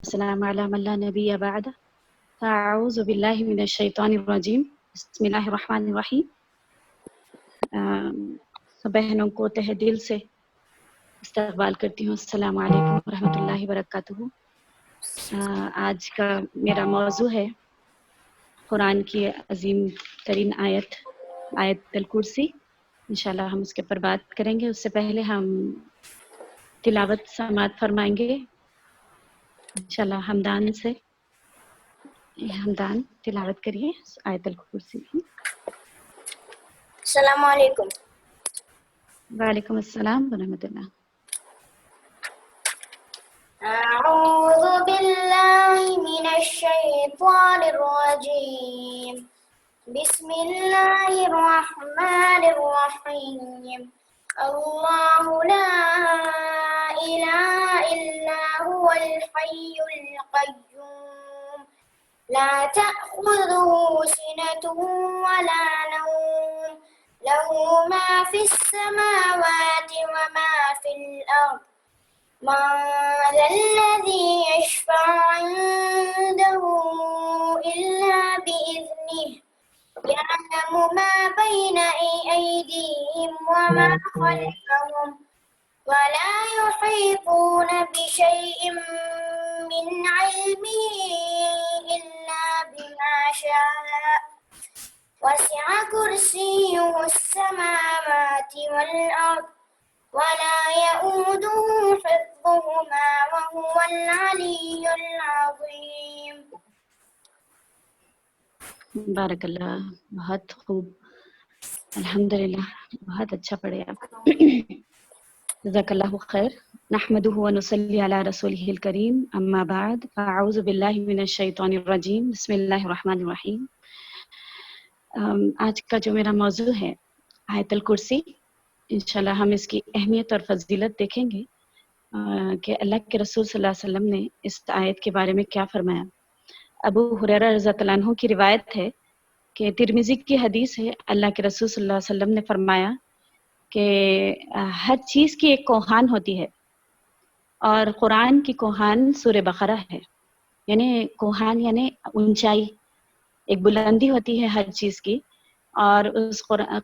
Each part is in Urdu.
والسلام على من لا نبي بعده فأعوذ بالله من الشیطان الرجیم بسم اللہ الرحمن الرحیم۔ سب بہنوں کو تہ دل سے استقبال کرتی ہوں۔ السلام علیکم ورحمۃ اللہ وبرکاتہ۔ آج کا میرا موضوع ہے قرآن کی عظیم ترین آیت الکرسی۔ انشاءاللہ ہم اس کے اوپر بات کریں گے۔ اس سے پہلے ہم تلاوت سماعت فرمائیں گے انشاءاللہ حمدان سے۔ حمدان تلاوت کریے آیت الکرسی کی۔ السلام علیکم۔ وعلیکم السلام ورحمۃ اللہ۔ اعوذ باللہ من الشیطان الرجیم، بسم اللہ الرحمن الرحیم۔ اللہ لا الہ الا هو الحی القیوم، لا تأخذه سنة ولا نوم، له ما في السماوات وما في الأرض، من ذا الذي يشفع عنده إلا بإذنه، يعلم ما بين أيديهم وما خلفهم، ولا يحيطون بشيء من علمه إلا بما شاء، وسع كرسيه السماوات والأرض، ولا يؤوده حفظهما وهو العلي العظيم۔ بارک اللہ، بہت خوب، الحمدللہ، بہت اچھا پڑھے آپ۔ جزاک اللہ خیر۔ نحمدہ ونصلی علی رسولہ الکریم، اما بعد فاعوذ باللہ من الشیطان الرجیم، بسم اللہ الرحمن الرحیم۔ آج کا جو میرا موضوع ہے آیت الکرسی، انشاءاللہ ہم اس کی اہمیت اور فضیلت دیکھیں گے کہ اللہ کے رسول صلی اللہ علیہ وسلم نے اس آیت کے بارے میں کیا فرمایا۔ ابو ہریرہ رضی اللہ عنہ کی روایت ہے کہ ترمذی کی حدیث ہے، اللہ کے رسول صلی اللہ علیہ وسلم نے فرمایا کہ ہر چیز کی ایک کوہان ہوتی ہے، اور قرآن کی کوہان سورہ بقرہ ہے۔ یعنی کوہان یعنی اونچائی، ایک بلندی ہوتی ہے ہر چیز کی، اور اس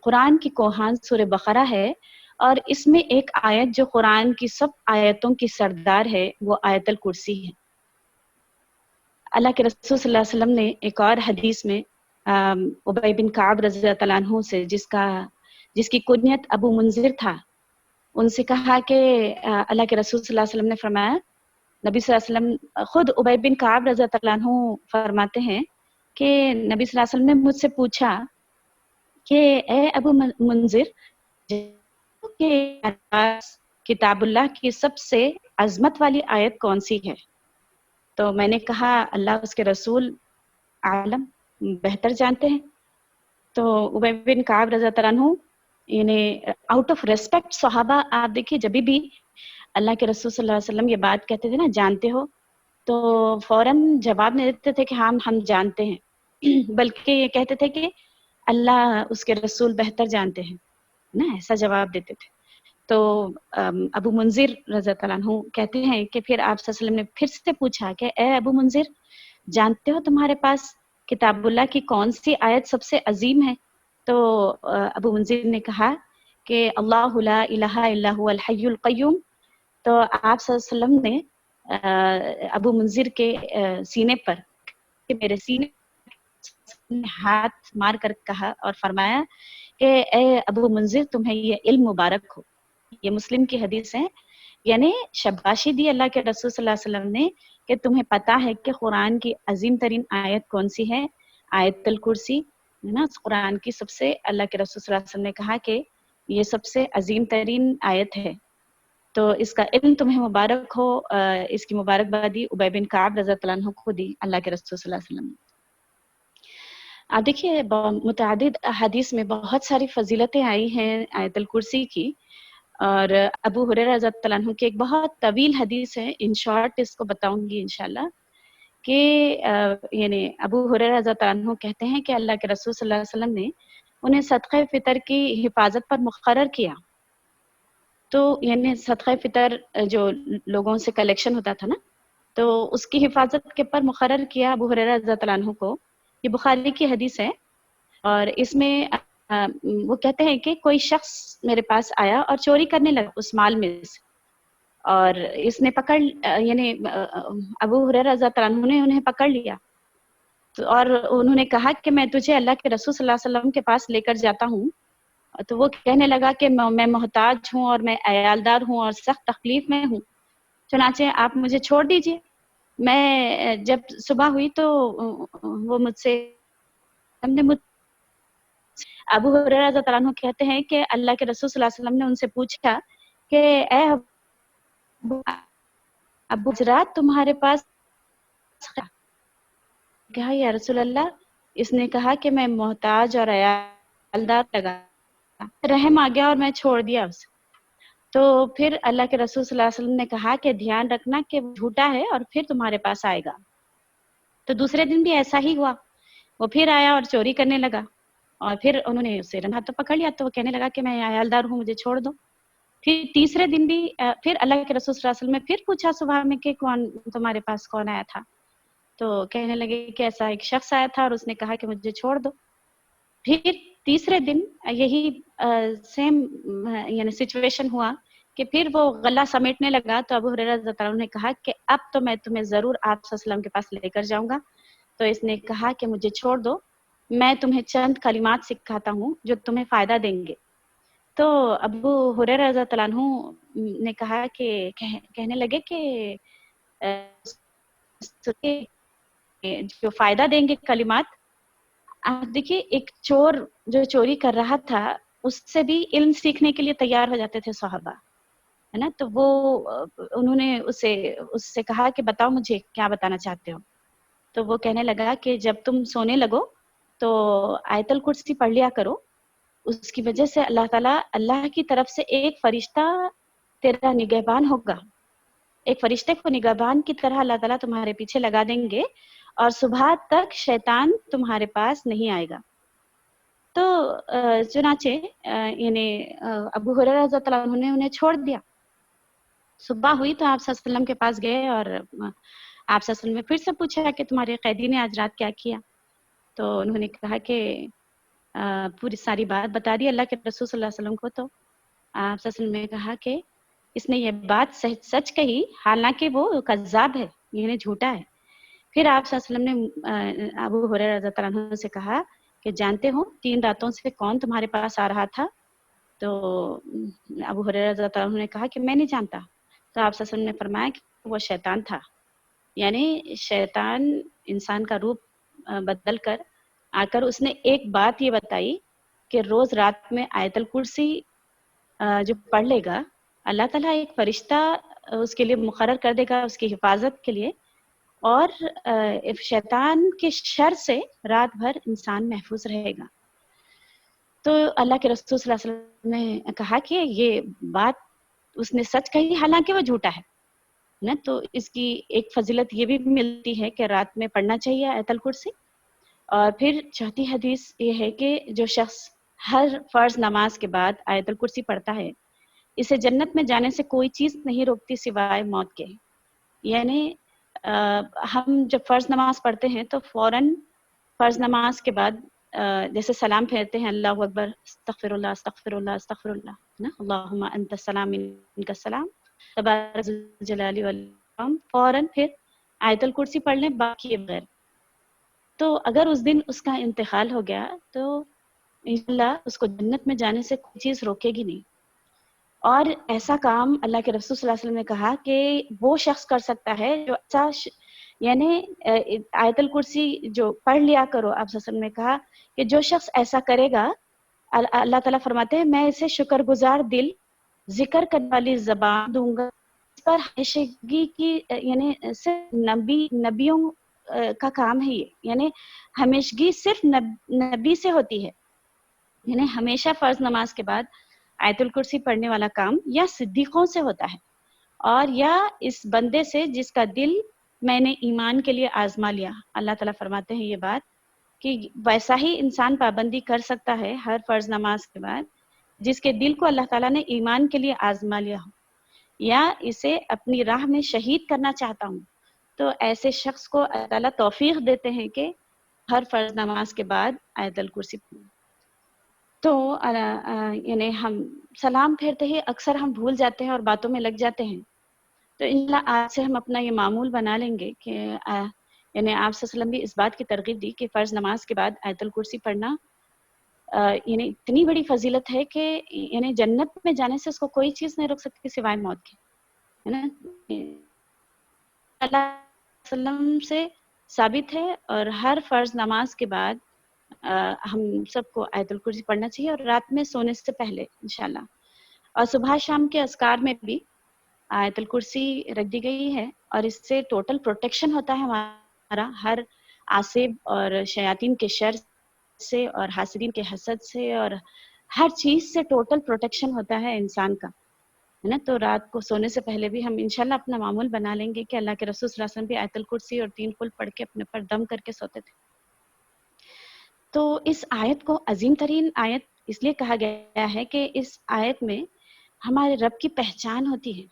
قرآن کی کوہان سورہ بقرہ ہے، اور اس میں ایک آیت جو قرآن کی سب آیتوں کی سردار ہے وہ آیت الکرسی ہے۔ اللہ کے رسول صلی اللہ علیہ وسلم نے ایک اور حدیث میں ابی بن کعب رضی اللہ عنہ سے جس کی کنیت ابو منذر تھا، ان سے کہا کہ اللہ کے رسول صلی اللہ علیہ وسلم نے فرمایا، نبی صلی اللہ علیہ وسلم خود ابی بن کعب رضی اللہ عنہ فرماتے ہیں کہ نبی صلی اللہ علیہ وسلم نے مجھ سے پوچھا کہ اے ابو منذر، کہ کتاب اللہ کی سب سے عظمت والی آیت کون سی ہے؟ تو میں نے کہا اللہ اس کے رسول عالم بہتر جانتے ہیں۔ تو ابی بن کعب رضی اللہ عنہ یعنی آؤٹ آف ریسپیکٹ صحابہ، آپ دیکھیے جب بھی اللہ کے رسول صلی اللہ علیہ وسلم یہ بات کہتے تھے نا، جانتے ہو، تو فوراً جواب نہیں دیتے تھے کہ ہم جانتے ہیں، بلکہ یہ کہتے تھے کہ اللہ اس کے رسول بہتر جانتے ہیں نا، ایسا جواب دیتے تھے۔ تو ابو منذر رضی اللہ عنہ کہتے ہیں کہ پھر آپ صلی اللہ علیہ وسلم نے پھر سے پوچھا کہ اے ابو منذر، جانتے ہو تمہارے پاس کتاب اللہ کی کون سی آیت سب سے عظیم ہے؟ تو ابو منذر نے کہا کہ اللہ لا الہ الا هو الحی القیوم۔ تو آپ صلی اللہ علیہ وسلم نے ابو منذر کے سینے پر، کہ میرے سینے ہاتھ مار کر کہا اور فرمایا کہ اے ابو منذر، تمہیں یہ علم مبارک ہو۔ یہ مسلم کی حدیث ہے، یعنی شاباشی دی اللہ کے رسول صلی اللہ علیہ وسلم نے کہ تمہیں پتا ہے کہ قرآن کی عظیم ترین آیت کون سی ہے، آیت الکرسی ہے نا۔ قرآن کی سب سے، اللہ کے رسول صلی اللہ علیہ وسلم نے کہا کہ یہ سب سے عظیم ترین آیت ہے، تو اس کا علم تمہیں مبارک ہو۔ اس کی مبارکبادی ابی بن کعب رضی اللہ عنہ کو دی اللہ کے رسول صلی اللہ علیہ وسلم نے۔ آپ دیکھیے متعدد احادیث میں بہت ساری فضیلتیں آئی ہیں آیت الکرسی کی، اور ابو ہریرہ رضی اللہ عنہ کی ایک بہت طویل حدیث ہے، ان شارٹ اس کو بتاؤں گی انشاءاللہ، کہ یعنی ابو ہریرہ رضی اللہ عنہ کہتے ہیں کہ اللہ کے رسول صلی اللہ علیہ وسلم نے انہیں صدقہ فطر کی حفاظت پر مقرر کیا۔ تو یعنی صدقہ فطر جو لوگوں سے کلیکشن ہوتا تھا نا، تو اس کی حفاظت کے پر مقرر کیا ابو ہریرہ رضی اللہ عنہ کو. یہ بخاری کی حدیث ہے، اور اس میں وہ کہتے ہیں کہ کوئی شخص میرے پاس آیا اور چوری کرنے لگا اس مال میں سے، اور اس نے پکڑ یعنی ابو ہریرہ رضی اللہ عنہ نے انہیں پکڑ لیا. اور انہوں نے کہا کہ میں تجھے اللہ کے رسول صلی اللہ علیہ وسلم کے پاس لے کر جاتا ہوں. تو وہ کہنے لگا کہ میں محتاج ہوں اور میں عیالدار ہوں اور سخت تکلیف میں ہوں، چنانچہ آپ مجھے چھوڑ دیجئے. میں جب صبح ہوئی تو وہ مجھ سے ابو ہریرہ رضی اللہ عنہ کہتے ہیں کہ اللہ کے رسول صلی اللہ علیہ وسلم نے ان سے پوچھا کہ اے ابو حجرات تمہارے پاس کہا یا رسول اللہ، اس نے کہا کہ میں محتاج اور عیالدار لگا، رحم آ گیا اور میں چھوڑ دیا اسے. تو پھر اللہ کے رسول صلی اللہ علیہ وسلم نے کہا کہ دھیان رکھنا کہ وہ جھوٹا ہے اور پھر تمہارے پاس آئے گا. تو دوسرے دن بھی ایسا ہی ہوا، وہ پھر آیا اور چوری کرنے لگا، اور پھر انہوں نے اسے رنگ ہاتھوں پکڑ لیا. تو وہ کہنے لگا کہ میں عیالدار ہوں، مجھے چھوڑ دو. پھر تیسرے دن بھی پھر اللہ کے رسول صلی اللہ علیہ وسلم نے پھر پوچھا صبح میں کہ کون تمہارے پاس کون آیا تھا. تو کہنے لگے کہ ایسا ایک شخص آیا تھا اور اس نے کہا کہ مجھے چھوڑ دو. پھر تیسرے دن یہی سیم یعنی سچویشن ہوا کہ پھر وہ غلہ سمیٹنے لگا. تو ابو ہریرہ رضی اللہ عنہ نے کہا کہ اب تو میں تمہیں ضرور آپ صلی اللہ علیہ وسلم کے پاس لے کر جاؤں گا. تو اس نے کہا کہ مجھے چھوڑ دو، میں تمہیں چند کلمات سکھاتا ہوں جو تمہیں فائدہ دیں گے. تو ابو ہریرہ رضی اللہ عنہ نے کہا کہ کہنے لگے کہ جو فائدہ دیں گے کلمات. دیکھیے ایک چور جو چوری کر رہا تھا اس سے بھی علم سیکھنے کے لیے تیار ہو جاتے تھے صحابہ، ہے نا. تو وہ انہوں نے اس سے کہا کہ بتاؤ مجھے کیا بتانا چاہتے ہو. تو وہ کہنے لگا کہ جب تم سونے لگو تو آیت الکرسی پڑھ لیا کرو، اس کی وجہ سے اللہ تعالیٰ اللہ کی طرف سے ایک فرشتہ تیرا نگہبان ہوگا، ایک فرشتے کو نگہبان کی طرح اللہ تعالیٰ تمہارے پیچھے لگا دیں گے اور صبح تک شیطان تمہارے پاس نہیں آئے گا. تو چنانچہ یعنی ابو ہریرہ رضی اللہ عنہ نے انہیں چھوڑ دیا. صبح ہوئی تو آپ صلی اللہ علیہ وسلم کے پاس گئے اور آپ صلی اللہ علیہ وسلم نے پھر سے پوچھا کہ تمہارے قیدی نے آج رات کیا کیا. تو انہوں نے کہا کہ پوری ساری بات بتا دی اللہ کے رسول صلی اللہ علیہ وسلم کو. تو آپ صلی اللہ علیہ وسلم نے کہا کہ اس نے یہ بات سچ کہی حالانکہ وہ کذاب ہے، یعنی جھوٹا ہے. پھر آپ صلی اللہ علیہ وسلم نے ابو ہریرہ رضی اللہ عنہ سے کہا کہ جانتے ہو 3 راتوں سے کون تمہارے پاس آ رہا تھا؟ تو ابو ہریرہ رضی اللہ عنہ نے کہا کہ میں نہیں جانتا. تو آپ صلی اللہ علیہ وسلم نے فرمایا کہ وہ شیطان تھا، یعنی شیطان انسان کا روپ بدل کر آ کر اس نے ایک بات یہ بتائی کہ روز رات میں آیت الکرسی جو پڑھ لے گا اللہ تعالیٰ ایک فرشتہ اس کے لیے مقرر کر دے گا اس کی حفاظت کے لیے، اور شیطان کے شر سے رات بھر انسان محفوظ رہے گا. تو اللہ کے رسول صلی اللہ علیہ وسلم نے کہا کہ یہ بات اس نے سچ کہی حالانکہ وہ جھوٹا ہے نا. تو اس کی ایک فضیلت یہ بھی ملتی ہے کہ رات میں پڑھنا چاہیے آیت الکرسی. اور پھر چوتھی حدیث یہ ہے کہ جو شخص ہر فرض نماز کے بعد آیت الکرسی پڑھتا ہے اسے جنت میں جانے سے کوئی چیز نہیں روکتی سوائے موت کے. یعنی ہم جب فرض نماز پڑھتے ہیں تو فوراً فرض نماز کے بعد جیسے سلام پھیرتے ہیں اللہ اکبر استغفر اللہ استغفر اللہ استغفر اللہ نا، اللہم انت السلام منک السلام تبارک ذو الجلال والاکرام، فوراً پھر آیت الکرسی پڑھ لیں باقی بغیر. تو اگر اس دن اس کا انتقال ہو گیا تو انشاءاللہ اس کو جنت میں جانے سے کوئی چیز روکے گی نہیں. اور ایسا کام اللہ کے رسول صلی اللہ علیہ وسلم نے کہا کہ وہ شخص کر سکتا ہے جو ایسا یعنی آیت الکرسی جو پڑھ لیا کرو. آپ صلی اللہ علیہ وسلم نے کہا کہ جو شخص ایسا کرے گا اللہ تعالیٰ فرماتے ہیں میں اسے شکر گزار دل ذکر کرنے والی زبان دوں گا. اس پر ہمیشگی کی یعنی صرف نبیوں کا کام ہے یہ، یعنی ہمیشگی صرف نبی سے ہوتی ہے، یعنی ہمیشہ فرض نماز کے بعد آیت الکرسی پڑھنے والا کام یا صدیقوں سے ہوتا ہے، اور یا اس بندے سے جس کا دل میں نے ایمان کے لیے آزما لیا. اللہ تعالیٰ فرماتے ہیں یہ بات کہ ویسا ہی انسان پابندی کر سکتا ہے ہر فرض نماز کے بعد جس کے دل کو اللہ تعالیٰ نے ایمان کے لیے آزما لیا ہو، یا اسے اپنی راہ میں شہید کرنا چاہتا ہوں تو ایسے شخص کو اللہ تعالیٰ توفیق دیتے ہیں کہ ہر فرض نماز کے بعد آیت الکرسی پڑھیں. تو یعنی ہم سلام پھیرتے ہی اکثر ہم بھول جاتے ہیں اور باتوں میں لگ جاتے ہیں. تو انشاءاللہ آج سے ہم اپنا یہ معمول بنا لیں گے کہ یعنی آپ صلی اللہ علیہ وسلم بھی اس بات کی ترغیب دی کہ فرض نماز کے بعد آیت الکرسی پڑھنا یعنی اتنی بڑی فضیلت ہے کہ یعنی جنت میں جانے سے اس کو کوئی چیز نہیں روک سکتی سوائے موت کے، ہے نا. اللہ علیہ وسلم سے ثابت ہے، اور ہر فرض نماز کے بعد ہم سب کو آیت الکرسی پڑھنا چاہیے، اور رات میں سونے سے پہلے انشاءاللہ. اور صبح شام کے اذکار میں بھی آیت الکرسی رکھ دی گئی ہے، اور اس سے ٹوٹل پروٹیکشن ہوتا ہے ہمارا ہر عاصب اور شیاطین کے شر سے اور حاسدین کے حسد سے اور ہر چیز سے ٹوٹل پروٹیکشن ہوتا ہے انسان کا، ہے نا. تو رات کو سونے سے پہلے بھی ہم انشاءاللہ اپنا معمول بنا لیں گے کہ اللہ کے رسول صلی اللہ علیہ وسلم بھی آیت الکرسی اور 3 قل پڑھ کے اپنے پر دم کر کے سوتے تھے. تو اس آیت کو عظیم ترین آیت اس لیے کہا گیا ہے کہ اس آیت میں ہمارے رب کی پہچان ہوتی ہے،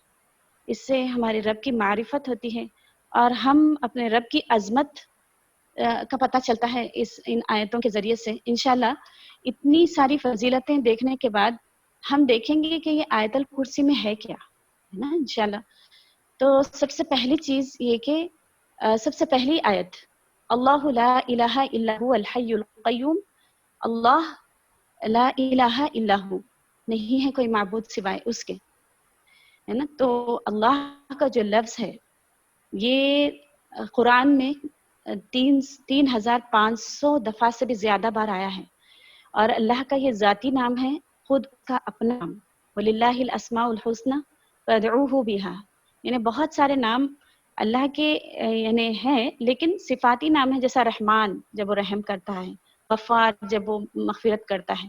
اس سے ہمارے رب کی معرفت ہوتی ہے، اور ہم اپنے رب کی عظمت کا پتہ چلتا ہے ان آیتوں کے ذریعے سے. انشاءاللہ اتنی ساری فضیلتیں دیکھنے کے بعد ہم دیکھیں گے کہ یہ آیت الکرسی میں ہے کیا، ہے نا انشاءاللہ. تو سب سے پہلی چیز یہ کہ سب سے پہلی آیت اللہ لا الہ الا هو الحی القیوم، اللہ لا الہ الا ہو، نہیں ہے کوئی معبود سوائے اس کے، ہے نا. تو اللہ کا جو لفظ ہے یہ قرآن میں 3500 دفعہ سے بھی زیادہ بار آیا ہے، اور اللہ کا یہ ذاتی نام ہے، خود کا اپنا نام، وَلِلَّهِ الْأَسْمَاءُ الْحُسْنَى فَادْعُوهُ بِهَا. یعنی بہت سارے نام اللہ کے یعنی ہیں، لیکن صفاتی نام ہے، جیسا رحمان جب وہ رحم کرتا ہے، غفار جب وہ مغفرت کرتا ہے.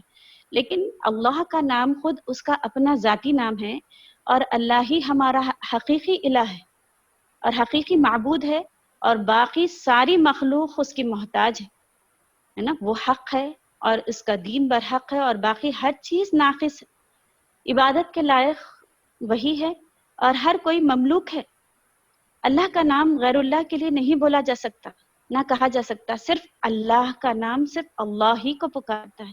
لیکن اللہ کا نام خود اس کا اپنا ذاتی نام ہے، اور اللہ ہی ہمارا حقیقی الہ ہے اور حقیقی معبود ہے، اور باقی ساری مخلوق اس کی محتاج ہے نا. وہ حق ہے اور اس کا دین برحق ہے، اور باقی ہر چیز ناقص ہے. عبادت کے لائق وہی ہے، اور ہر کوئی مملوک ہے. اللہ کا نام غیر اللہ کے لیے نہیں بولا جا سکتا، نہ کہا جا سکتا. صرف اللہ کا نام صرف اللہ ہی کو پکارتا ہے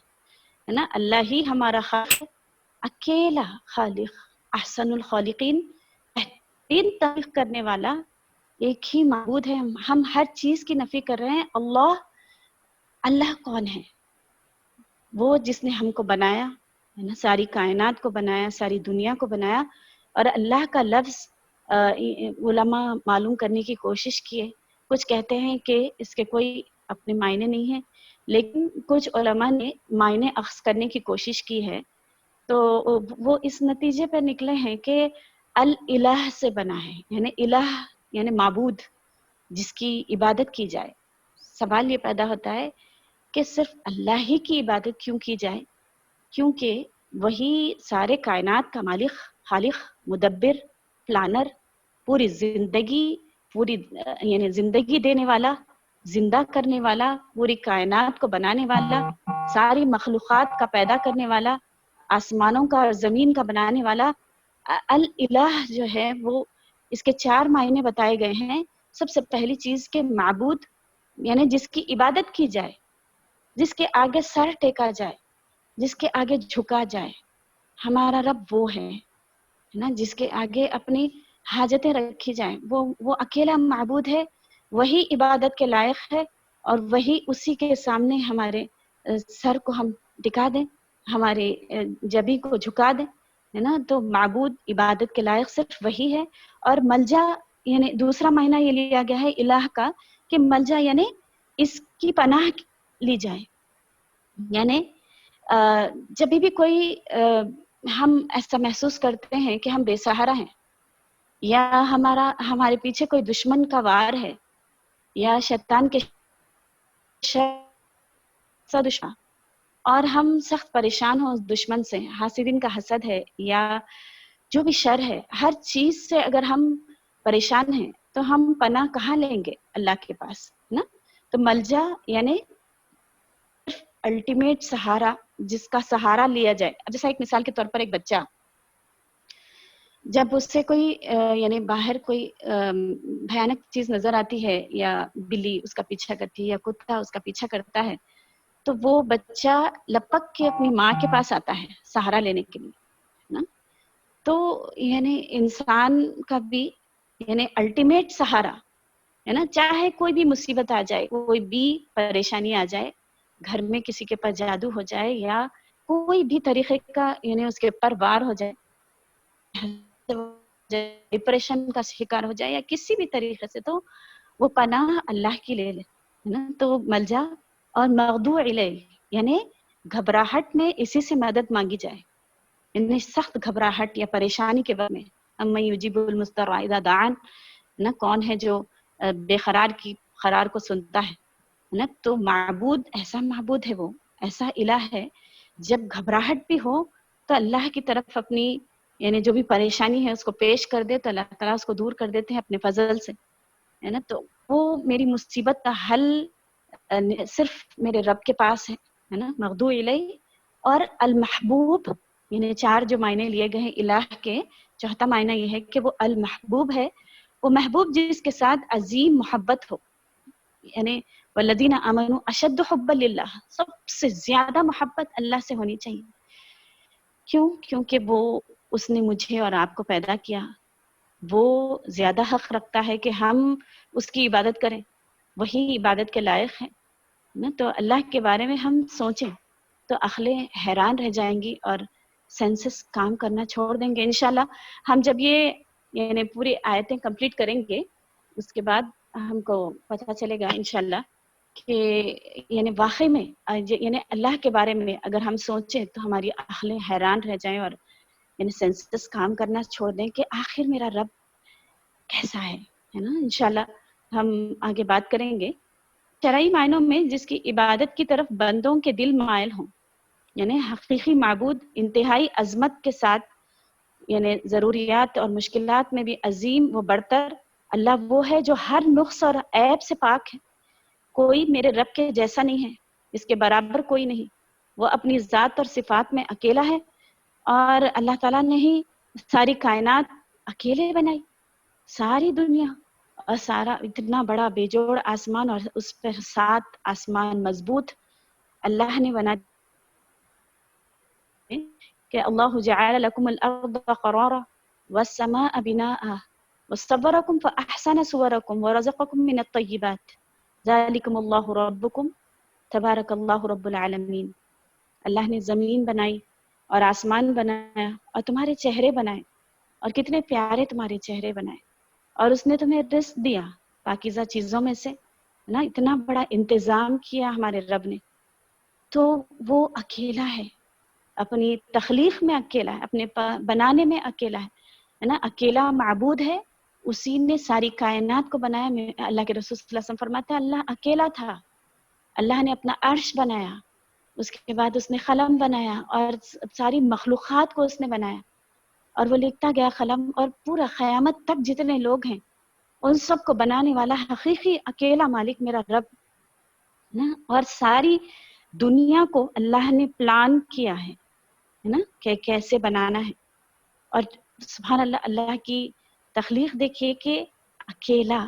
نا. اللہ ہی ہمارا خالق، اکیلا خالق، احسن الخالقین، بہترین تخلیق کرنے والا ایک ہی معبود ہے. ہم ہر چیز کی نفی کر رہے ہیں. اللہ کون ہے؟ وہ جس نے ہم کو بنایا ہے نا، ساری کائنات کو بنایا، ساری دنیا کو بنایا. اور اللہ کا لفظ علماء معلوم کرنے کی کوشش کیے. کچھ کہتے ہیں کہ اس کے کوئی اپنے معنی نہیں ہیں، لیکن کچھ علماء نے معنی اخذ کرنے کی کوشش کی ہے. تو وہ اس نتیجے پر نکلے ہیں کہ الہ سے بنا ہے، یعنی الہ یعنی معبود جس کی عبادت کی جائے. سوال یہ پیدا ہوتا ہے کہ صرف اللہ ہی کی عبادت کیوں کی جائے؟ کیونکہ وہی سارے کائنات کا مالک، خالق، مدبر، پلانر، پوری یعنی زندگی دینے والا، زندہ کرنے والا، پوری کائنات کو بنانے والا، ساری مخلوقات کا پیدا کرنے والا، آسمانوں کا اور زمین کا بنانے والا. الہ جو ہے وہ اس کے 4 معنی بتائے گئے ہیں. سب سے پہلی چیز کہ معبود یعنی جس کی عبادت کی جائے، جس کے آگے سر ٹیکا جائے، جس کے آگے جھکا جائے. ہمارا رب وہ ہے نا جس کے آگے اپنی حاجتیں رکھی جائیں. وہ اکیلا معبود ہے، وہی عبادت کے لائق ہے، اور وہی اسی کے سامنے ہمارے سر کو ہم ٹکا دیں، ہمارے جبی کو جھکا دیں، ہے نا. تو معبود عبادت کے لائق صرف وہی ہے. اور ملجا یعنی دوسرا معنی یہ لیا گیا ہے الہ کا کہ ملجا یعنی اس کی پناہ لی جائے. یعنی جب بھی کوئی ہم ایسا محسوس کرتے ہیں کہ ہم بے سہارا ہیں، یا ہمارے پیچھے کوئی دشمن کا وار ہے، یا شیطان کے دشمن، اور ہم سخت پریشان ہوں دشمن سے، حاسدین کا حسد ہے یا جو بھی شر ہے، ہر چیز سے اگر ہم پریشان ہیں تو ہم پناہ کہاں لیں گے؟ اللہ کے پاس نا. تو ملجا یعنی الٹیمیٹ سہارا، جس کا سہارا لیا جائے. جیسا ایک مثال کے طور پر ایک بچہ جب اس سے کوئی یعنی باہر کوئی بھیانک چیز نظر آتی ہے، یا بلی اس کا پیچھا کرتی ہے یا کتا اس کا پیچھا کرتا ہے، تو وہ بچہ لپک کے اپنی ماں کے پاس آتا ہے سہارا لینے کے لیے نا. تو یعنی انسان کا بھی یعنی الٹیمیٹ سہارا ہے نا، چاہے کوئی بھی مصیبت آ جائے، کوئی بھی پریشانی آ جائے، گھر میں کسی کے پاس جادو ہو جائے یا کوئی بھی طریقے کا یعنی اس کے اوپر وار ہو جائے، ڈپریشن کا شکار ہو جائے یا کسی بھی طریقے سے، تو وہ پناہ اللہ کی لے لے ہے نا. تو ملجا اور مغدو الیہ یعنی گھبراہٹ میں اسی سے مدد مانگی جائے، یعنی سخت گھبراہٹ یا پریشانی کے وقت میں امن یجیب المضطر اذا دعان نا، کون ہے جو بے قرار کی قرار کو سنتا ہے نا. تو معبود ایسا معبود ہے، وہ ایسا الہ ہے، جب گھبراہٹ بھی ہو تو اللہ کی طرف اپنی یعنی جو بھی پریشانی ہے اس کو پیش کر دے تو اللہ تعالیٰ اس کو دور کر دیتے ہیں اپنے فضل سے ہے نا. تو وہ میری مصیبت کا حل صرف میرے رب کے پاس ہے نا. مغدو الیہ اور المحبوب یعنی 4 جو معنی لیے گئے ہیں الہ کے، چوتھا معنی یہ ہے کہ وہ المحبوب ہے، وہ محبوب جس کے ساتھ عظیم محبت ہو، یعنی والذین آمنوا اشد حبا للہ، سب سے زیادہ محبت اللہ سے ہونی چاہیے. کیوں؟ کیونکہ وہ اس نے مجھے اور آپ کو پیدا کیا، وہ زیادہ حق رکھتا ہے کہ ہم اس کی عبادت کریں، وہی عبادت کے لائق ہے نا. تو اللہ کے بارے میں ہم سوچیں تو عقلیں حیران رہ جائیں گی اور سینسز کام کرنا چھوڑ دیں گے. انشاءاللہ ہم جب یہ یعنی پوری آیتیں کمپلیٹ کریں گے، اس کے بعد ہم کو پتہ چلے گا انشاءاللہ کہ یعنی واقعی میں یعنی اللہ کے بارے میں اگر ہم سوچیں تو ہماری عقلیں حیران رہ جائیں اور یعنی سینسز کام کرنا چھوڑ دیں کہ آخر میرا رب کیسا ہے نا. انشاءاللہ ہم آگے بات کریں گے شرعی معنوں میں جس کی عبادت کی طرف بندوں کے دل مائل ہوں، یعنی حقیقی معبود انتہائی عظمت کے ساتھ، یعنی ضروریات اور مشکلات میں بھی عظیم و برتر اللہ وہ ہے جو ہر نقص اور عیب سے پاک ہے. کوئی میرے رب کے جیسا نہیں ہے، اس کے برابر کوئی نہیں. وہ اپنی ذات اور صفات میں اکیلا ہے، اور اللہ تعالیٰ نے ہی ساری کائنات اکیلے بنائی، ساری دنیا اور سارا اتنا بڑا بے جوڑ آسمان، اور اس پر 7 آسمان مضبوط اللہ نے بنا کہ اللہ جعل لکم الارض قرارا والسماء بناء واصطبرکم فاحسن صورکم ورزقکم من الطیبات ذالکم اللہ ربکم تبارک اللہ رب العالمین. اللہ نے زمین بنائی اور آسمان بنایا اور تمہارے چہرے بنائے، اور کتنے پیارے تمہارے چہرے بنائے، اور اس نے تمہیں رزق دیا پاکیزہ چیزوں میں سے نا. اتنا بڑا انتظام کیا ہمارے رب نے. تو وہ اکیلا ہے، اپنی تخلیق میں اکیلا ہے، اپنے بنانے میں اکیلا ہے نا. اکیلا معبود ہے، اسی نے ساری کائنات کو بنایا. اللہ کے رسول صلی اللہ علیہ وسلم فرماتے ہیں اللہ اکیلا تھا، اللہ نے اپنا عرش بنایا، اس کے بعد اس نے قلم بنایا اور ساری مخلوقات کو اس نے بنایا، اور وہ لکھتا گیا قلم، اور پورا قیامت تک جتنے لوگ ہیں ان سب کو بنانے والا حقیقی اکیلا مالک میرا رب نا. اور ساری دنیا کو اللہ نے پلان کیا ہے نا کہ کیسے بنانا ہے. اور سبحان اللہ، اللہ کی تخلیق دیکھیے کہ اکیلا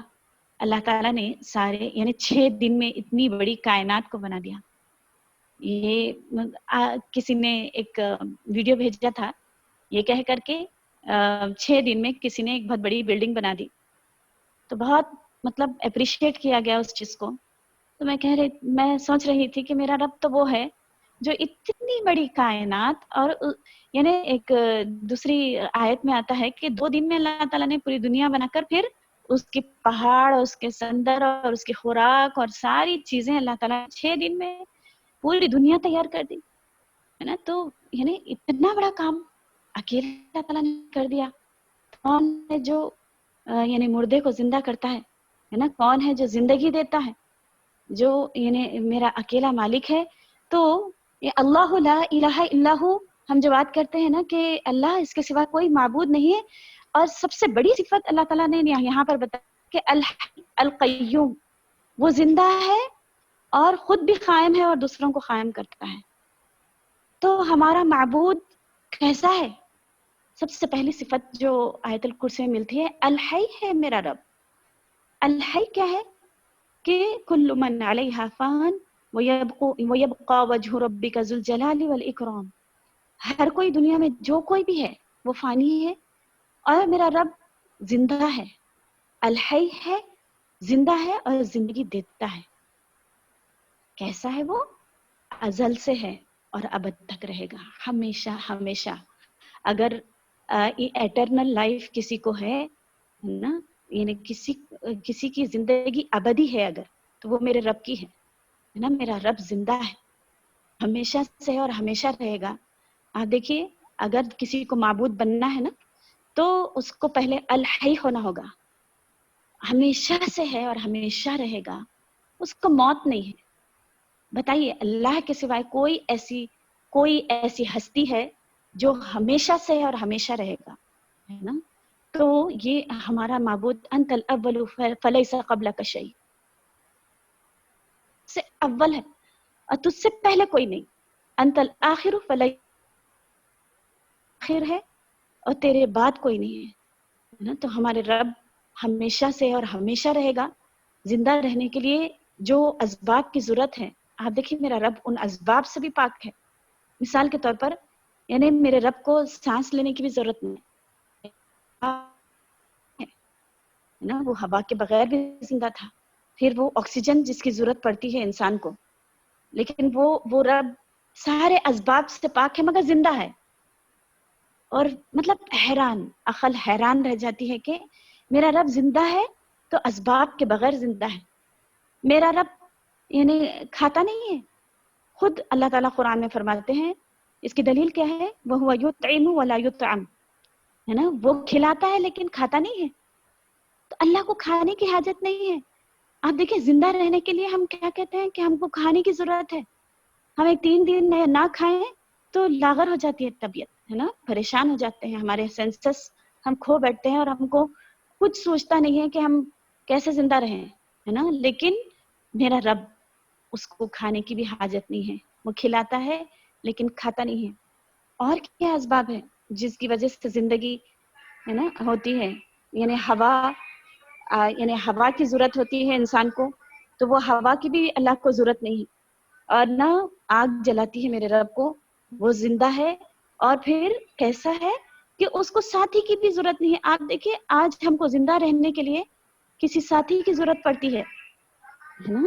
اللہ تعالیٰ نے سارے یعنی 6 دن میں اتنی بڑی کائنات کو بنا دیا. یہ کسی نے ایک ویڈیو بھیجا تھا یہ کہہ کر کے 6 دن میں کسی نے ایک بہت بڑی بلڈنگ بنا دی، تو بہت مطلب اپریشیٹ کیا گیا اس چیز کو. تو میں سوچ رہی تھی کہ میرا رب تو وہ ہے جو اتنی بڑی کائنات، اور یعنی ایک دوسری آیت میں آتا ہے کہ 2 دن میں اللہ تعالیٰ نے پوری دنیا بنا کر پھر اس کے پہاڑ اور اس کے سمندر اور اس کی خوراک اور ساری چیزیں اللہ تعالیٰ نے 6 دن میں پوری دنیا تیار کر دی ہے نا. تو یعنی اتنا بڑا کام اکیلے اللہ تعالیٰ نے کر دیا. کون ہے جو یعنی مردے کو زندہ کرتا ہے نا، کون ہے جو زندگی دیتا ہے، جو یعنی میرا اکیلا مالک ہے. تو یہ اللہ لا الہ الا ہو، ہم جو بات کرتے ہیں نا کہ اللہ اس کے سوا کوئی معبود نہیں ہے، اور سب سے بڑی صفت اللہ تعالیٰ نے یہاں پر بتایا کہ الحی القیوم، وہ زندہ ہے اور خود بھی قائم ہے اور دوسروں کو قائم کرتا ہے. تو ہمارا معبود کیسا ہے سب سے پہلی صفت جو آیت الکرسی میں ملتی ہے الحی ہے میرا رب. الحی کیا ہے کہ کل من علیہا فان ویبقى وجہ ربک ذو الجلال والاکرام. ہر کوئی دنیا میں جو کوئی بھی ہے وہ فانی ہے اور میرا رب زندہ ہے. الحی ہے، زندہ ہے اور زندگی دیتا ہے. کیسا ہے وہ؟ ازل سے ہے اور ابد تک رہے گا، ہمیشہ ہمیشہ. اگر یہ ایٹرنل لائف کسی کو ہے نا، یعنی کسی کی زندگی ابدی ہے اگر، تو وہ میرے رب کی ہے نا. میرا رب زندہ ہے، ہمیشہ سے اور ہمیشہ رہے گا. آپ دیکھیے اگر کسی کو معبود بننا ہے نا تو اس کو پہلے الحی ہونا ہوگا. ہمیشہ سے ہے اور ہمیشہ رہے گا، اس کو موت نہیں ہے. بتائیے اللہ کے سوائے کوئی ایسی ہستی ہے جو ہمیشہ سے ہے اور ہمیشہ رہے گا، ہے نا؟ تو یہ ہمارا معبود انت الاول فلیس قبلک شیء، سے اول ہے اور تجھ سے پہلے کوئی نہیں. انت الآخر فلیس آخر ہے اور تیرے بعد کوئی نہیں ہے نا. تو ہمارے رب ہمیشہ سے اور ہمیشہ رہے گا. زندہ رہنے کے لیے جو اسباب کی ضرورت ہے، آپ دیکھیں میرا رب ان اسباب سے بھی پاک ہے. مثال کے طور پر یعنی میرے رب کو سانس لینے کی بھی ضرورت نہیں ہے نا، وہ ہوا کے بغیر بھی زندہ تھا. پھر وہ آکسیجن جس کی ضرورت پڑتی ہے انسان کو، لیکن وہ رب سارے اسباب سے پاک ہے مگر زندہ ہے. اور مطلب عقل حیران رہ جاتی ہے کہ میرا رب زندہ ہے تو اسباب کے بغیر زندہ ہے. میرا رب یعنی کھاتا نہیں ہے. خود اللہ تعالیٰ قرآن میں فرماتے ہیں، اس کی دلیل کیا ہے؟ وَهُوَ يُطْعِمُ وَلَا يُطْعَمُ، ہے نا، وہ کھلاتا ہے لیکن کھاتا نہیں ہے. تو اللہ کو کھانے کی حاجت نہیں ہے. آپ دیکھیں زندہ رہنے کے لیے ہم کیا کہتے ہیں کہ ہم کو کھانے کی ضرورت ہے. ہم 3 دن نہ کھائیں تو لاغر ہو جاتی ہے طبیعت، ہے نا، پریشان ہو جاتے ہیں، ہمارے سینسس ہم کھو بیٹھتے ہیں اور ہم کو کچھ سوچتا نہیں ہے کہ ہم کیسے زندہ رہیں، ہے نا. لیکن میرا رب، اس کو کھانے کی بھی حاجت نہیں ہے، وہ کھلاتا ہے لیکن کھاتا نہیں ہے. اور کیا اسباب ہے جس کی وجہ سے زندگی ہے نا ہوتی ہے؟ یعنی ہوا کی ضرورت ہوتی ہے انسان کو، تو وہ ہوا کی بھی اللہ کو ضرورت نہیں ہے. اور نہ آگ جلاتی ہے میرے رب کو، وہ زندہ ہے. اور پھر کیسا ہے کہ اس کو ساتھی کی بھی ضرورت نہیں ہے. آپ دیکھیں آج ہم کو زندہ رہنے کے لیے کسی ساتھی کی ضرورت پڑتی ہے نا،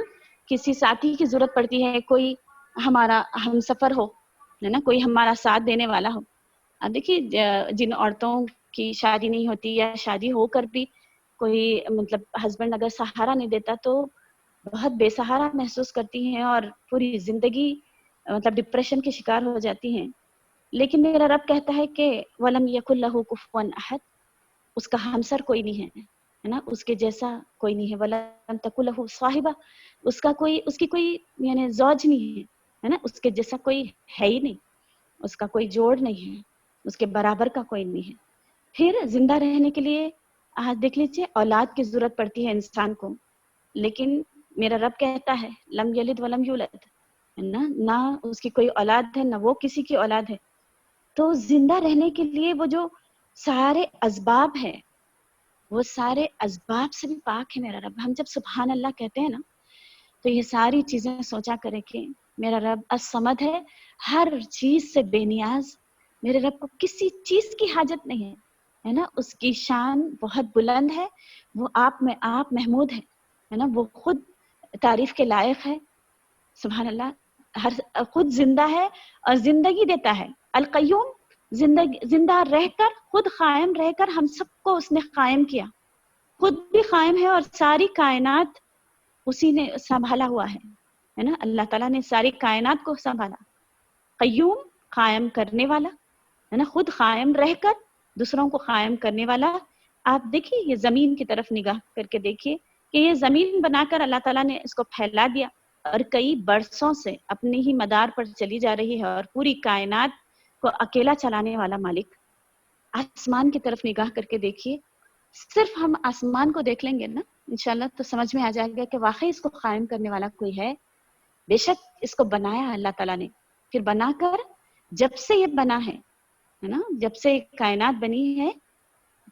کسی ساتھی کی ضرورت پڑتی ہے، کوئی ہمارا ہم سفر ہو، ہے نا، کوئی ہمارا ساتھ دینے والا ہو. اب دیکھیے جن عورتوں کی شادی نہیں ہوتی یا شادی ہو کر بھی کوئی مطلب ہسبینڈ اگر سہارا نہیں دیتا تو بہت بے سہارا محسوس کرتی ہیں اور پوری زندگی مطلب ڈپریشن کے شکار ہو جاتی ہیں. لیکن میرا رب کہتا ہے کہ وَلَمْ يَكُنْ لَهُ كُفُوًا أَحَدٌ، اس کا ہمسر کوئی نہیں ہے نا، اس کے جیسا کوئی نہیں ہے. وَلَمْ تَكُنْ لَهُ صَاحِبَةٌ، اس کی کوئی یعنی زوج نہیں ہے نا، اس کے جیسا کوئی ہے ہی نہیں، اس کا کوئی جوڑ نہیں ہے، اس کے برابر کا کوئی نہیں ہے. پھر زندہ رہنے کے لیے دیکھ لیجیے اولاد کی ضرورت پڑتی ہے انسان کو، لیکن میرا رب کہتا ہے لم یلد ولم یولد، نہ اس کی کوئی اولاد ہے نہ وہ کسی کی اولاد ہے. تو زندہ رہنے کے لیے وہ جو سارے اسباب ہیں، وہ سارے اسباب سے بھی پاک ہے میرا رب. ہم جب سبحان اللہ کہتے ہیں نا تو یہ ساری چیزیں سوچا کریں کہ میرا رب الصمد ہے، ہر چیز سے بے نیاز. میرے رب کو کسی چیز کی حاجت نہیں ہے نا. اس کی شان بہت بلند ہے، وہ آپ میں آپ محمود ہے نا، وہ خود تعریف کے لائق ہے. سبحان اللہ، خود زندہ ہے اور زندگی دیتا ہے. القیوم، زندہ رہ کر، خود قائم رہ کر ہم سب کو اس نے قائم کیا، خود بھی قائم ہے اور ساری کائنات اسی نے سنبھالا ہوا ہے نا. اللہ تعالیٰ نے ساری کائنات کو سنبھالا. قیوم، قائم کرنے والا ہے نا، خود قائم رہ کر دوسروں کو قائم کرنے والا. آپ دیکھیے یہ زمین کی طرف نگاہ کر کے دیکھیے کہ یہ زمین بنا کر اللہ تعالیٰ نے اس کو پھیلا دیا اور کئی برسوں سے اپنے ہی مدار پر چلی جا رہی ہے اور پوری کائنات کو اکیلا چلانے والا مالک. آسمان کی طرف نگاہ کر کے دیکھیے، صرف ہم آسمان کو دیکھ لیں گے نا انشاءاللہ تو سمجھ میں آ جائے گا کہ واقعی اس کو قائم کرنے والا کوئی ہے. بے شک اس کو بنایا اللہ تعالیٰ نے، پھر بنا کر جب سے یہ بنا ہے ہے نا, جب سے کائنات بنی ہے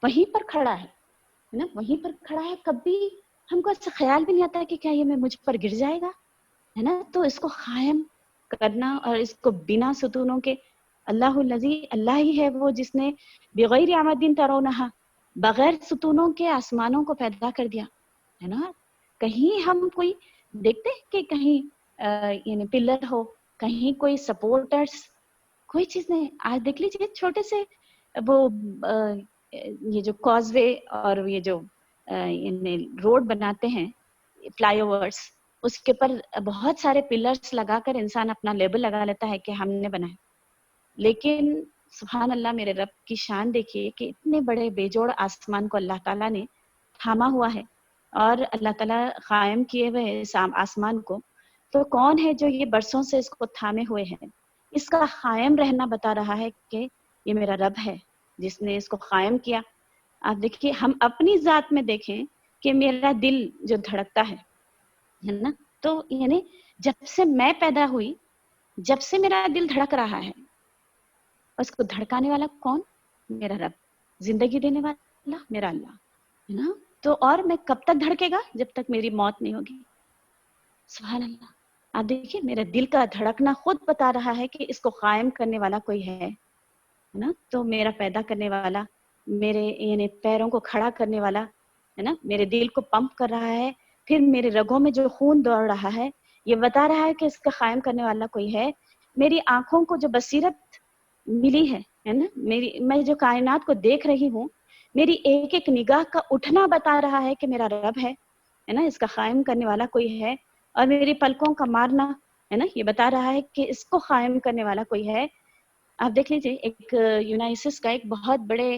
وہیں پر کھڑا ہے نا, وہیں پر کھڑا ہے. کبھی ہم کو ایسا خیال بھی نہیں آتا کہ کیا یہ مجھ پر گر جائے گا, ہے نا. تو اس کو قائم کرنا اور اس کو بنا ستونوں کے, اللہ الذی, اللہ ہی ہے وہ جس نے بغیر عمد ترونہا, بغیر ستونوں کے آسمانوں کو پیدا کر دیا, ہے نا. کہیں ہم کوئی دیکھتے ہیں کہ کہیں یعنی پلر ہو, کہیں کوئی سپورٹرز, کوئی چیز نہیں. آج دیکھ لیجیے چھوٹے سے وہ یہ جو کاز وے اور یہ جو یعنی روڈ بناتے ہیں, فلائی اوورس, اس کے پر بہت سارے پلرز لگا کر انسان اپنا لیبل لگا لیتا ہے کہ ہم نے بنایا. لیکن سبحان اللہ, میرے رب کی شان دیکھیے کہ اتنے بڑے بے جوڑ آسمان کو اللہ تعالیٰ نے تھاما ہوا ہے, اور اللہ تعالیٰ قائم کیے ہوئے اس آسمان کو. تو کون ہے جو یہ برسوں سے اس کو تھامے ہوئے ہیں؟ اس کا قائم رہنا بتا رہا ہے کہ یہ میرا رب ہے جس نے اس کو قائم کیا. آپ دیکھیے, ہم اپنی ذات میں دیکھیں کہ میرا دل جو دھڑکتا ہے نا, تو یعنی جب سے میں پیدا ہوئی, جب سے میرا دل دھڑک رہا ہے, اس کو دھڑکانے والا کون؟ میرا رب. زندگی دینے والا میرا اللہ, ہے نا. تو اور میں کب تک دھڑکے گا؟ جب تک میری موت نہیں ہوگی. سبحان اللہ. آپ دیکھیے, میرے دل کا دھڑکنا خود بتا رہا ہے کہ اس کو قائم کرنے والا کوئی ہے نا. تو میرا پیدا کرنے والا, میرے یعنی پیروں کو کھڑا کرنے والا, ہے نا, میرے دل کو پمپ کر رہا ہے, پھر میرے رگوں میں جو خون دوڑ رہا ہے یہ بتا رہا ہے کہ اس کا قائم کرنے والا کوئی ہے. میری آنکھوں کو جو بصیرت ملی ہے نا, میں جو کائنات کو دیکھ رہی ہوں, میری ایک ایک نگاہ کا اٹھنا بتا رہا ہے کہ میرا رب ہے نا, اس کا قائم کرنے والا کوئی ہے. اور میری پلکوں کا مارنا, ہے نا, یہ بتا رہا ہے کہ اس کو قائم کرنے والا کوئی ہے. آپ دیکھ لیجیے, ایک یونائسس کا ایک بہت بڑے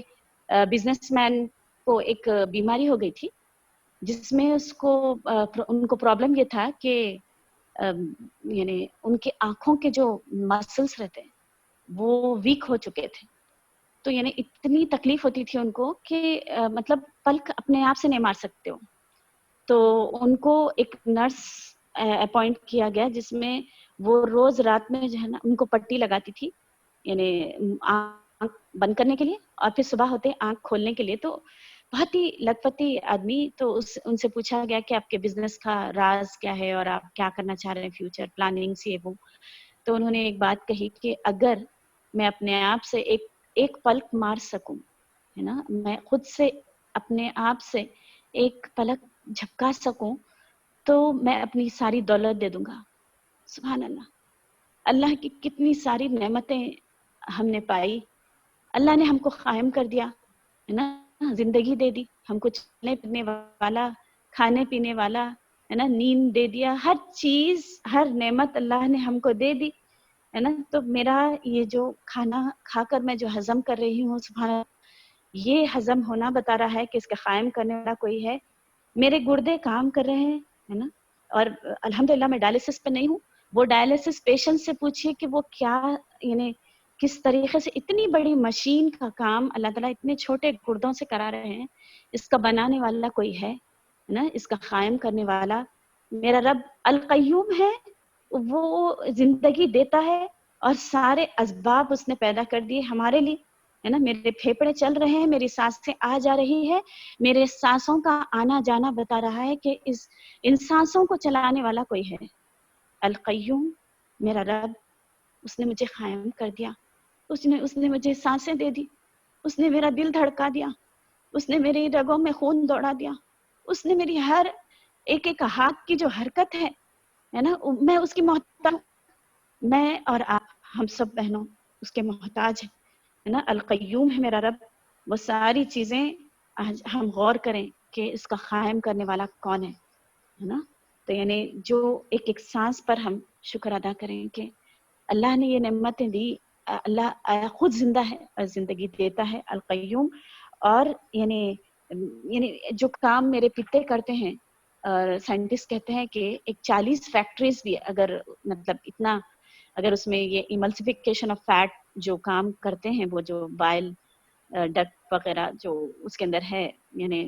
بزنس مین کو ایک بیماری ہو گئی تھی, جس میں اس کو ان کو پرابلم یہ تھا کہ یعنی ان کے آنکھوں کے جو مسلس رہتے ہیں وہ ویک ہو چکے تھے. تو یعنی اتنی تکلیف ہوتی تھی ان کو کہ مطلب پلک اپنے آپ سے نہیں مار سکتے ہو. تو ان کو ایک نرس اپوائنٹ کیا گیا, جس میں وہ روز رات میں جو ہے نا ان کو پٹی لگاتی تھی, یعنی آنکھ بند کرنے کے لیے اور پھر صبح ہوتے آنکھ کھولنے کے لیے. تو بہت ہی لت پتی آدمی. تو ان سے پوچھا گیا کہ آپ کے بزنس کا راز کیا ہے اور آپ کیا کرنا چاہ رہے ہیں, فیوچر پلاننگس یہ وہ. تو انہوں نے ایک بات کہی کہ اگر میں اپنے آپ سے ایک پلک مار سکوں, ہے نا, میں خود سے اپنے آپ سے ایک پلک جھپکا سکوں, تو میں اپنی ساری دولت دے دوں گا. سبحان اللہ. اللہ کی کتنی ساری نعمتیں ہم نے پائی. اللہ نے ہم کو قائم کر دیا, ہے نا, زندگی دے دی ہم کو, چلنے پھرنے والا, کھانے پینے والا, ہے نا, نیند دے دیا, ہر چیز, ہر نعمت اللہ نے ہم کو دے دی, ہے نا. تو میرا یہ جو کھانا کھا کر میں جو ہضم کر رہی ہوں, سبحان اللہ, یہ ہضم ہونا بتا رہا ہے کہ اس کا قائم کرنے والا کوئی ہے. میرے گردے کام کر رہے ہیں, ہے نا, اور الحمدللہ میں ڈائلسس پہ نہیں ہوں. وہ ڈائلسس پیشنٹ سے پوچھیے کہ وہ کیا یعنی کس طریقے سے اتنی بڑی مشین کا کام اللہ تعالیٰ اتنے چھوٹے گردوں سے کرا رہے ہیں. اس کا بنانے والا کوئی ہے نا, اس کا قائم کرنے والا میرا رب القیوم ہے. وہ زندگی دیتا ہے اور سارے اسباب اس نے پیدا کر دیے ہمارے لیے, ہے نا. میرے پھیپڑے چل رہے ہیں, میری سانسیں آ جا رہی ہے, میرے سانسوں کا آنا جانا بتا رہا ہے کہ ان سانسوں کو چلانے والا کوئی ہے. القیوم میرا رب, اس نے مجھے قائم کر دیا, اس نے مجھے سانسیں دے دی, اس نے میرا دل دھڑکا دیا, اس نے میری رگوں میں خون دوڑا دیا, اس نے میری ہر ایک ایک ہاتھ کی جو حرکت ہے نا, میں اس کی محتاج, میں اور آپ, ہم سب بہنوں اس کے محتاج ہیں, ہے نا. القیوم ہے میرا رب. وہ ساری چیزیں آج ہم غور کریں کہ اس کا قائم کرنے والا کون ہے نا. تو یعنی جو ایک ایک سانس پر ہم شکر ادا کریں کہ اللہ نے یہ نعمتیں دی. اللہ خود زندہ ہے اور زندگی دیتا ہے, القیوم. اور یعنی جو کام میرے پتے کرتے ہیں, اور سائنٹسٹ کہتے ہیں کہ ایک 40 فیکٹریز بھی اگر مطلب اتنا, اگر اس میں یہ ایملسیفیکیشن آف فیٹ جو کام کرتے ہیں, وہ جو بائل ڈکٹ وغیرہ جو اس کے اندر ہے, یعنی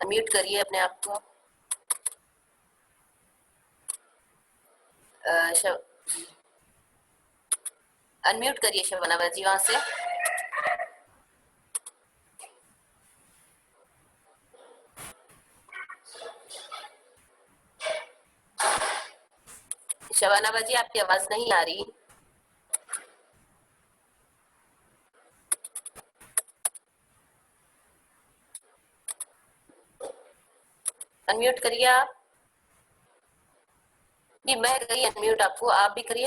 انمیوٹ کریے اپنے آپ کو. انمیوٹ کریے شبانہ باجی وہاں سے. شبانہ باجی آپ کی آواز نہیں آ رہی. انمیوٹ کریے آپ. جی میں کریے انمیوٹ آپ کو, آپ بھی کریے.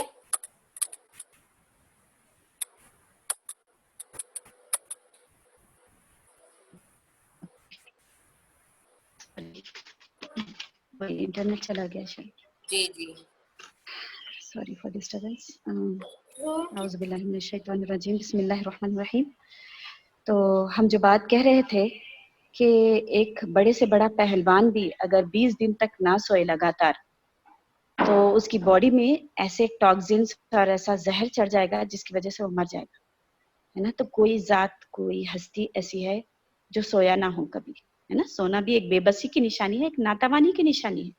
وہی انٹرنیٹ چلا گیا شاید. جی جی سوری فار ڈسٹربنس. اعوذ باللہ من الشیطان الرجیم, بسم اللہ الرحمن الرحیم. تو ہم جو بات کہہ رہے تھے کہ ایک بڑے سے بڑا پہلوان بھی اگر 20 دن تک نہ سوئے لگاتار تو اس کی باڈی میں ایسے ٹاکسنس اور ایسا زہر چڑھ جائے گا جس کی وجہ سے وہ مر جائے گا, ہے نا. تو کوئی ذات, کوئی ہستی ایسی ہے جو سویا نہ ہو کبھی, ہے نا. سونا بھی ایک بے بسی کی نشانی ہے, ایک ناتوانی کی نشانی ہے.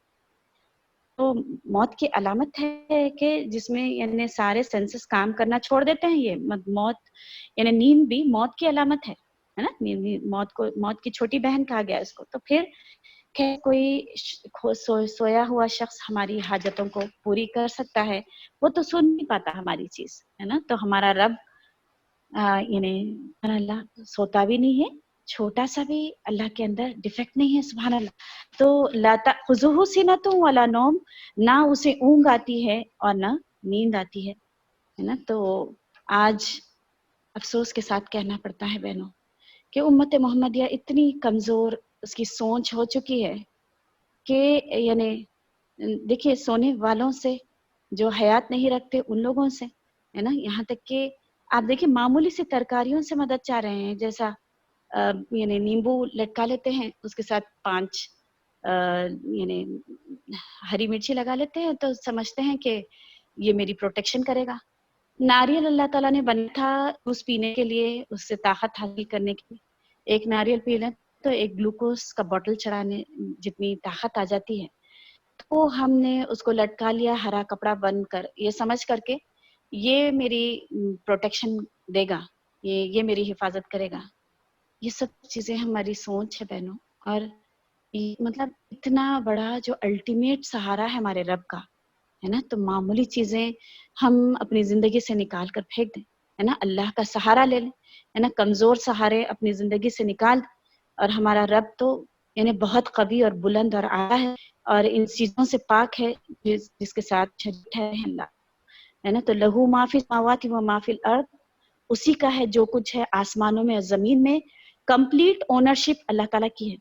تو موت کی علامت ہے کہ جس میں یعنی سارے سینسز کام کرنا چھوڑ دیتے ہیں. یہ موت یعنی نیند بھی موت کی علامت ہے نا. موت کی چھوٹی بہن کہا گیا اس کو. تو پھر کہ کوئی سویا ہوا شخص ہماری حاجتوں کو پوری کر سکتا ہے, وہ تو سن نہیں پاتا ہماری چیز, ہے نا. تو ہمارا رب یعنی اللہ سوتا بھی نہیں ہے, چھوٹا سا بھی اللہ کے اندر ڈیفیکٹ نہیں ہے, سبحان اللہ. تو لا تأخذہ سنۃ ولا نوم, نہ اسے اونگ آتی ہے اور نہ نیند آتی ہے نا. تو آج افسوس کے ساتھ کہنا پڑتا ہے بہنوں کہ امت محمدیہ اتنی کمزور اس کی سوچ ہو چکی ہے کہ یعنی دیکھیے سونے والوں سے جو حیات نہیں رکھتے ان لوگوں سے, ہے نا. یہاں تک کہ آپ دیکھیں معمولی سی ترکاریوں سے مدد چاہ رہے ہیں, جیسا یعنی نیمبو لٹکا لیتے ہیں, اس کے ساتھ 5 یعنی ہری مرچی لگا لیتے ہیں, تو سمجھتے ہیں کہ یہ میری پروٹیکشن کرے گا. ناریل اللہ تعالیٰ نے بنا تھا اس پینے کے لیے, اس سے طاقت حاصل کرنے کے لیے. ایک ناریل پی لیں تو ایک گلوکوز کا بوتل چڑھانے جتنی طاقت آ جاتی ہے. تو ہم نے اس کو لٹکا لیا ہرا کپڑا بند کر, یہ سمجھ کر کے یہ میری پروٹیکشن دے گا, یہ میری حفاظت کرے گا. یہ سب چیزیں ہماری سوچ ہے بہنوں. اور مطلب اتنا بڑا جو الٹیمیٹ سہارا ہے ہمارے رب کا, ہے نا. تو معمولی چیزیں ہم اپنی زندگی سے نکال کر پھینک دیں, ہے نا. اللہ کا سہارا لے لیں, ہے نا. کمزور سہارے اپنی زندگی سے نکال. اور ہمارا رب تو یعنی بہت قوی اور بلند اور اعلیٰ ہے, اور ان چیزوں سے پاک ہے جس کے ساتھ شریک ہے اللہ, ہے نا. تو لہو ما فی السماوات و ما فی الارض, اسی کا ہے جو کچھ ہے آسمانوں میں اور زمین میں. کمپلیٹ اونرشپ اللہ تعالیٰ کی ہے.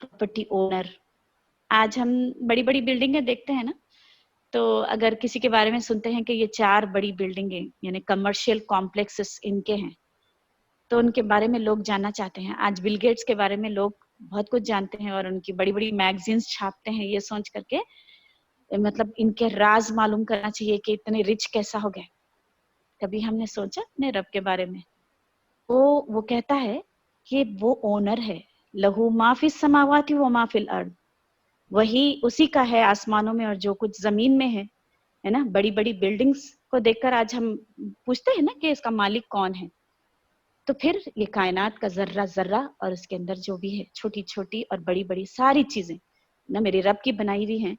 Property owner. آج ہم بڑی بڑی بلڈنگیں دیکھتے ہیں نا, تو اگر کسی کے بارے میں سنتے ہیں کہ یہ 4 بڑی بلڈنگیں یعنی کمرشل کمپلیکسز ان کے ہیں, تو ان کے بارے میں لوگ جاننا چاہتے ہیں. آج بل گیٹس کے بارے میں لوگ بہت کچھ جانتے ہیں اور ان کی بڑی بڑی میگزینز چھاپتے ہیں, یہ سوچ کر کے مطلب ان کے راز معلوم کرنا چاہیے کہ اتنے رچ کیسا ہو گئے. کبھی ہم نے سوچا اپنے رب کے بارے میں؟ وہ کہتا ہے کہ وہ اونر ہے, لہو ما فی السماوات و ما فی الارض, وہی اسی کا ہے آسمانوں میں اور جو کچھ زمین میں ہے نا. بڑی بڑی بلڈنگز کو دیکھ کر آج ہم پوچھتے ہیں نا کہ اس کا مالک کون ہے. تو پھر یہ کائنات کا ذرہ ذرہ اور اس کے اندر جو بھی ہے چھوٹی چھوٹی اور بڑی بڑی ساری چیزیں نا میرے رب کی بنائی ہوئی ہیں.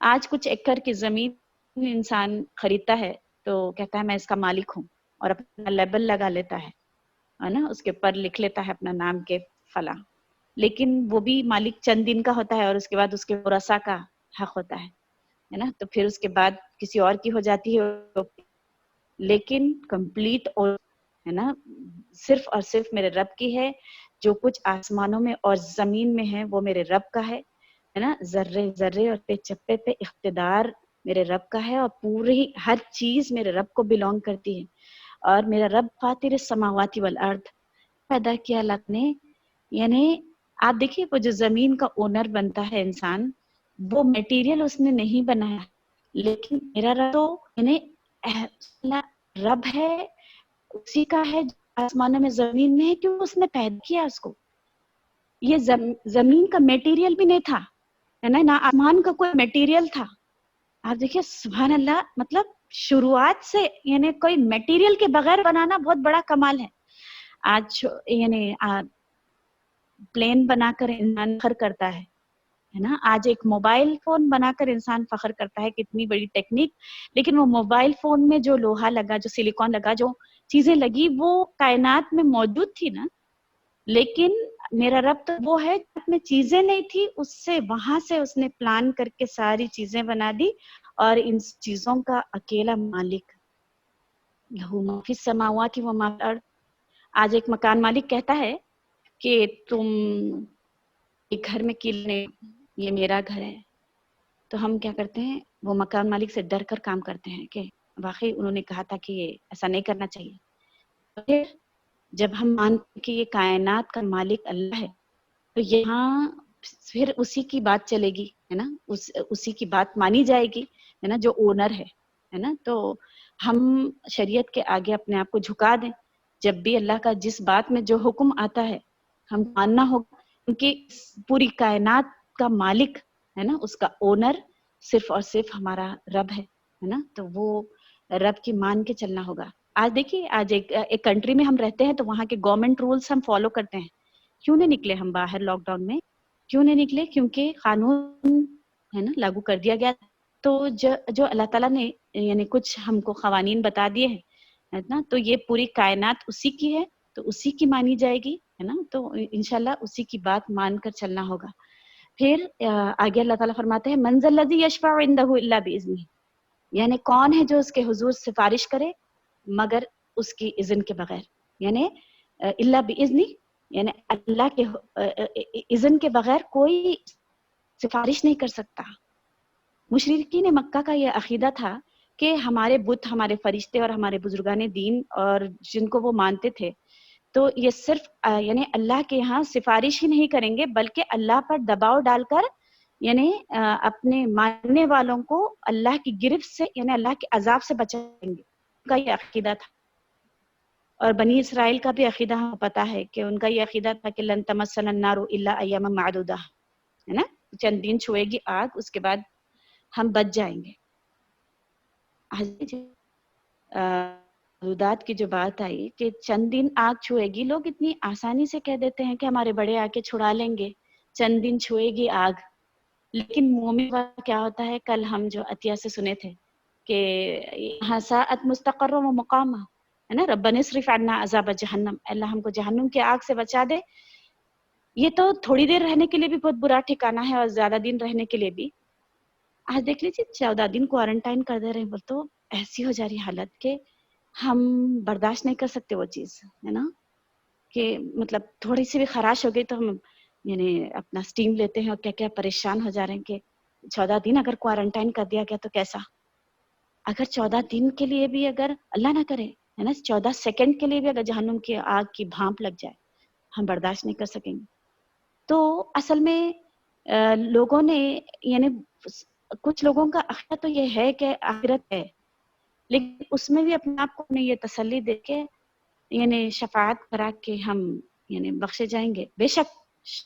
آج کچھ ایکڑ کی زمین انسان خریدتا ہے تو کہتا ہے میں اس کا مالک ہوں, اور اپنا لیبل لگا لیتا ہے نا, اس کے پر لکھ لیتا ہے اپنا نام کے فلاں. لیکن وہ بھی مالک چند دن کا ہوتا ہے اور اس کے بعد اس کے ورثاء کا حق ہوتا ہے نا. تو پھر اس کے بعد کسی اور کی ہو جاتی ہے, لیکن کمپلیٹ ہے نا صرف اور صرف میرے رب کی ہے. جو کچھ آسمانوں میں اور زمین میں ہے وہ میرے رب کا ہے نا. ذرے ذرے اور پہ چپے پہ اقتدار میرے رب کا ہے, اور پوری ہر چیز میرے رب کو بلونگ کرتی ہے. اور میرا رب فاطر السماوات والارض, پیدا کیا اللہ نے. یعنی آپ دیکھیے وہ جو زمین کا اونر بنتا ہے انسان, وہ میٹیریل اس نے نہیں بنایا, لیکن میرا رب تو یعنی رب ہے, اسی کا ہے جو آسمانوں میں زمین میں ہے, کیوں اس نے پیدا کیا اس کو. یہ زمین کا میٹیریل بھی نہیں تھا، ہے نا، نہ آسمان کا کوئی میٹیریل تھا. آپ دیکھیے سبحان اللہ، مطلب شروعات سے یعنی کوئی میٹیریل کے بغیر بنانا بہت بڑا کمال ہے. آج یعنی پلین بنا کر انسان فخر کرتا ہے نا، آج ایک موبائل فون بنا کر انسان فخر کرتا ہے، کتنی بڑی ٹیکنیک. لیکن وہ موبائل فون میں جو لوہا لگا، جو سلیکون لگا، جو چیزیں لگی، وہ کائنات میں موجود تھی نا. لیکن میرا رب تو وہ ہے جس میں چیزیں نہیں تھی، اس سے وہاں سے اس نے پلان کر کے ساری چیزیں بنا دی، اور ان چیزوں کا اکیلا مالک. لہو ما فی السماوات و ما فی الارض. آج ایک مکان مالک کہتا ہے کہ تم ایک گھر میں کلنے، یہ میرا گھر ہے، تو ہم کیا کرتے ہیں، وہ مکان مالک سے ڈر کر کام کرتے ہیں کہ واقعی انہوں نے کہا تھا کہ یہ ایسا نہیں کرنا چاہیے. پھر جب ہم مانتے کہ یہ کائنات کا مالک اللہ ہے، تو یہاں پھر اسی کی بات چلے گی، ہے نا، اسی کی بات مانی جائے گی، ہے نا، جو اونر ہے نا. تو ہم شریعت کے آگے اپنے آپ کو جھکا دیں. جب بھی اللہ کا جس بات میں جو حکم آتا ہے ہم ماننا ہوگا، کیونکہ پوری کائنات کا مالک ہے نا، اس کا اونر صرف اور صرف ہمارا رب ہے نا. تو وہ رب کی مان کے چلنا ہوگا. آج دیکھیے، آج ایک کنٹری میں ہم رہتے ہیں تو وہاں کے گورنمنٹ رولز ہم فالو کرتے ہیں. کیوں نہیں نکلے ہم باہر لاک ڈاؤن میں؟ کیوں نہیں نکلے؟ کیونکہ قانون ہے نا لاگو کر دیا گیا. تو جو اللہ تعالیٰ نے یعنی کچھ ہم کو قوانین بتا دیے ہیں نا، تو یہ پوری کائنات اسی کی ہے، تو اسی کی مانی جائے گی، ہے نا. تو انشاءاللہ اسی کی بات مان کر چلنا ہوگا. پھر آگے اللہ تعالیٰ فرماتے ہیں من ذا الذی یشفع عندہ الا باذنہ، یعنی کون ہے جو اس کے حضور سفارش کرے مگر اس کی اذن کے بغیر. یعنی الا باذنہ، یعنی اللہ کے اذن کے بغیر کوئی سفارش نہیں کر سکتا. مشرکین مکہ کا یہ عقیدہ تھا کہ ہمارے بت، ہمارے فرشتے اور ہمارے بزرگان دین اور جن کو وہ مانتے تھے، تو یہ صرف یعنی اللہ کے ہاں سفارش ہی نہیں کریں گے، بلکہ اللہ پر دباؤ ڈال کر یعنی اپنے ماننے والوں کو اللہ کی گرفت سے یعنی اللہ کے عذاب سے بچائیں گے. ان کا یہ عقیدہ تھا. اور بنی اسرائیل کا بھی عقیدہ ہمیں پتا ہے کہ ان کا یہ عقیدہ تھا کہ لن تمسنا النار الا ایاما معدودہ، ہے نا، چند دن چھوئے گی آگ، اس کے بعد ہم بچ جائیں گے. معدودات کی جو بات آئی کہ چند دن آگ چھوئے گی، لوگ اتنی آسانی سے کہہ دیتے ہیں کہ ہمارے بڑے آ کے چھڑا لیں گے، چند دن چھوئے گی آگ. لیکن مومن کا کیا ہوتا ہے؟ کل ہم جو عطیہ سے سنے تھے کہ یہاں ساعت مستقر و مقامہ، ہے نا، ربنا اصرف عنا عذاب جہنم، اللہ ہم کو جہنم کی آگ سے بچا دے. یہ تو تھوڑی دیر رہنے کے لیے بھی بہت برا ٹھکانہ ہے، اور زیادہ دن رہنے کے لیے بھی. آج دیکھ لیجیے 14 دن کوارنٹائن کر دے رہے ہیں، تو ایسی ہو جا رہی حالت کہ ہم برداشت نہیں کر سکتے وہ چیز، ہے نا، کہ مطلب تھوڑی سی بھی خراش ہو گئی تو ہم یعنی اپنا سٹیم لیتے ہیں اور کیا کیا پریشان ہو جا رہے ہیں کہ 14 دن اگر کوارنٹائن کر دیا گیا تو کیسا. اگر 14 دن کے لیے بھی اگر اللہ نہ کرے، ہے نا، 14 سیکنڈ کے لیے بھی اگر جہنم کی آگ کی بھانپ لگ جائے، ہم برداشت نہیں کر سکیں گے. تو اصل میں لوگوں نے یعنی کچھ لوگوں کا عقیدہ تو یہ ہے کہ آخرت ہے، لیکن اس میں بھی اپنے آپ کو یہ تسلی دے کے یعنی شفاعت کرا کے ہم یعنی بخشے جائیں گے. بے شک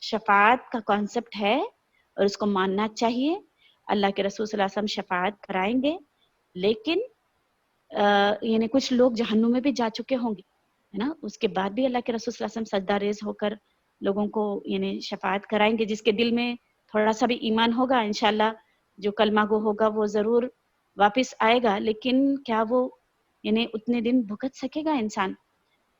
شفاعت کا کانسیپٹ ہے اور اس کو ماننا چاہیے. اللہ کے رسول صلی اللہ علیہ وسلم شفاعت کرائیں گے، لیکن یعنی کچھ لوگ جہنم میں بھی جا چکے ہوں گے، ہے نا، اس کے بعد بھی اللہ کے رسول صلی اللہ علیہ وسلم سجدہ ریز ہو کر لوگوں کو یعنی شفاعت کرائیں گے. جس کے دل میں تھوڑا سا بھی ایمان ہوگا انشاءاللہ جو کلمہ گو ہوگا وہ ضرور واپس آئے گا. لیکن کیا وہ یعنی اتنے دن بھگت سکے گا انسان؟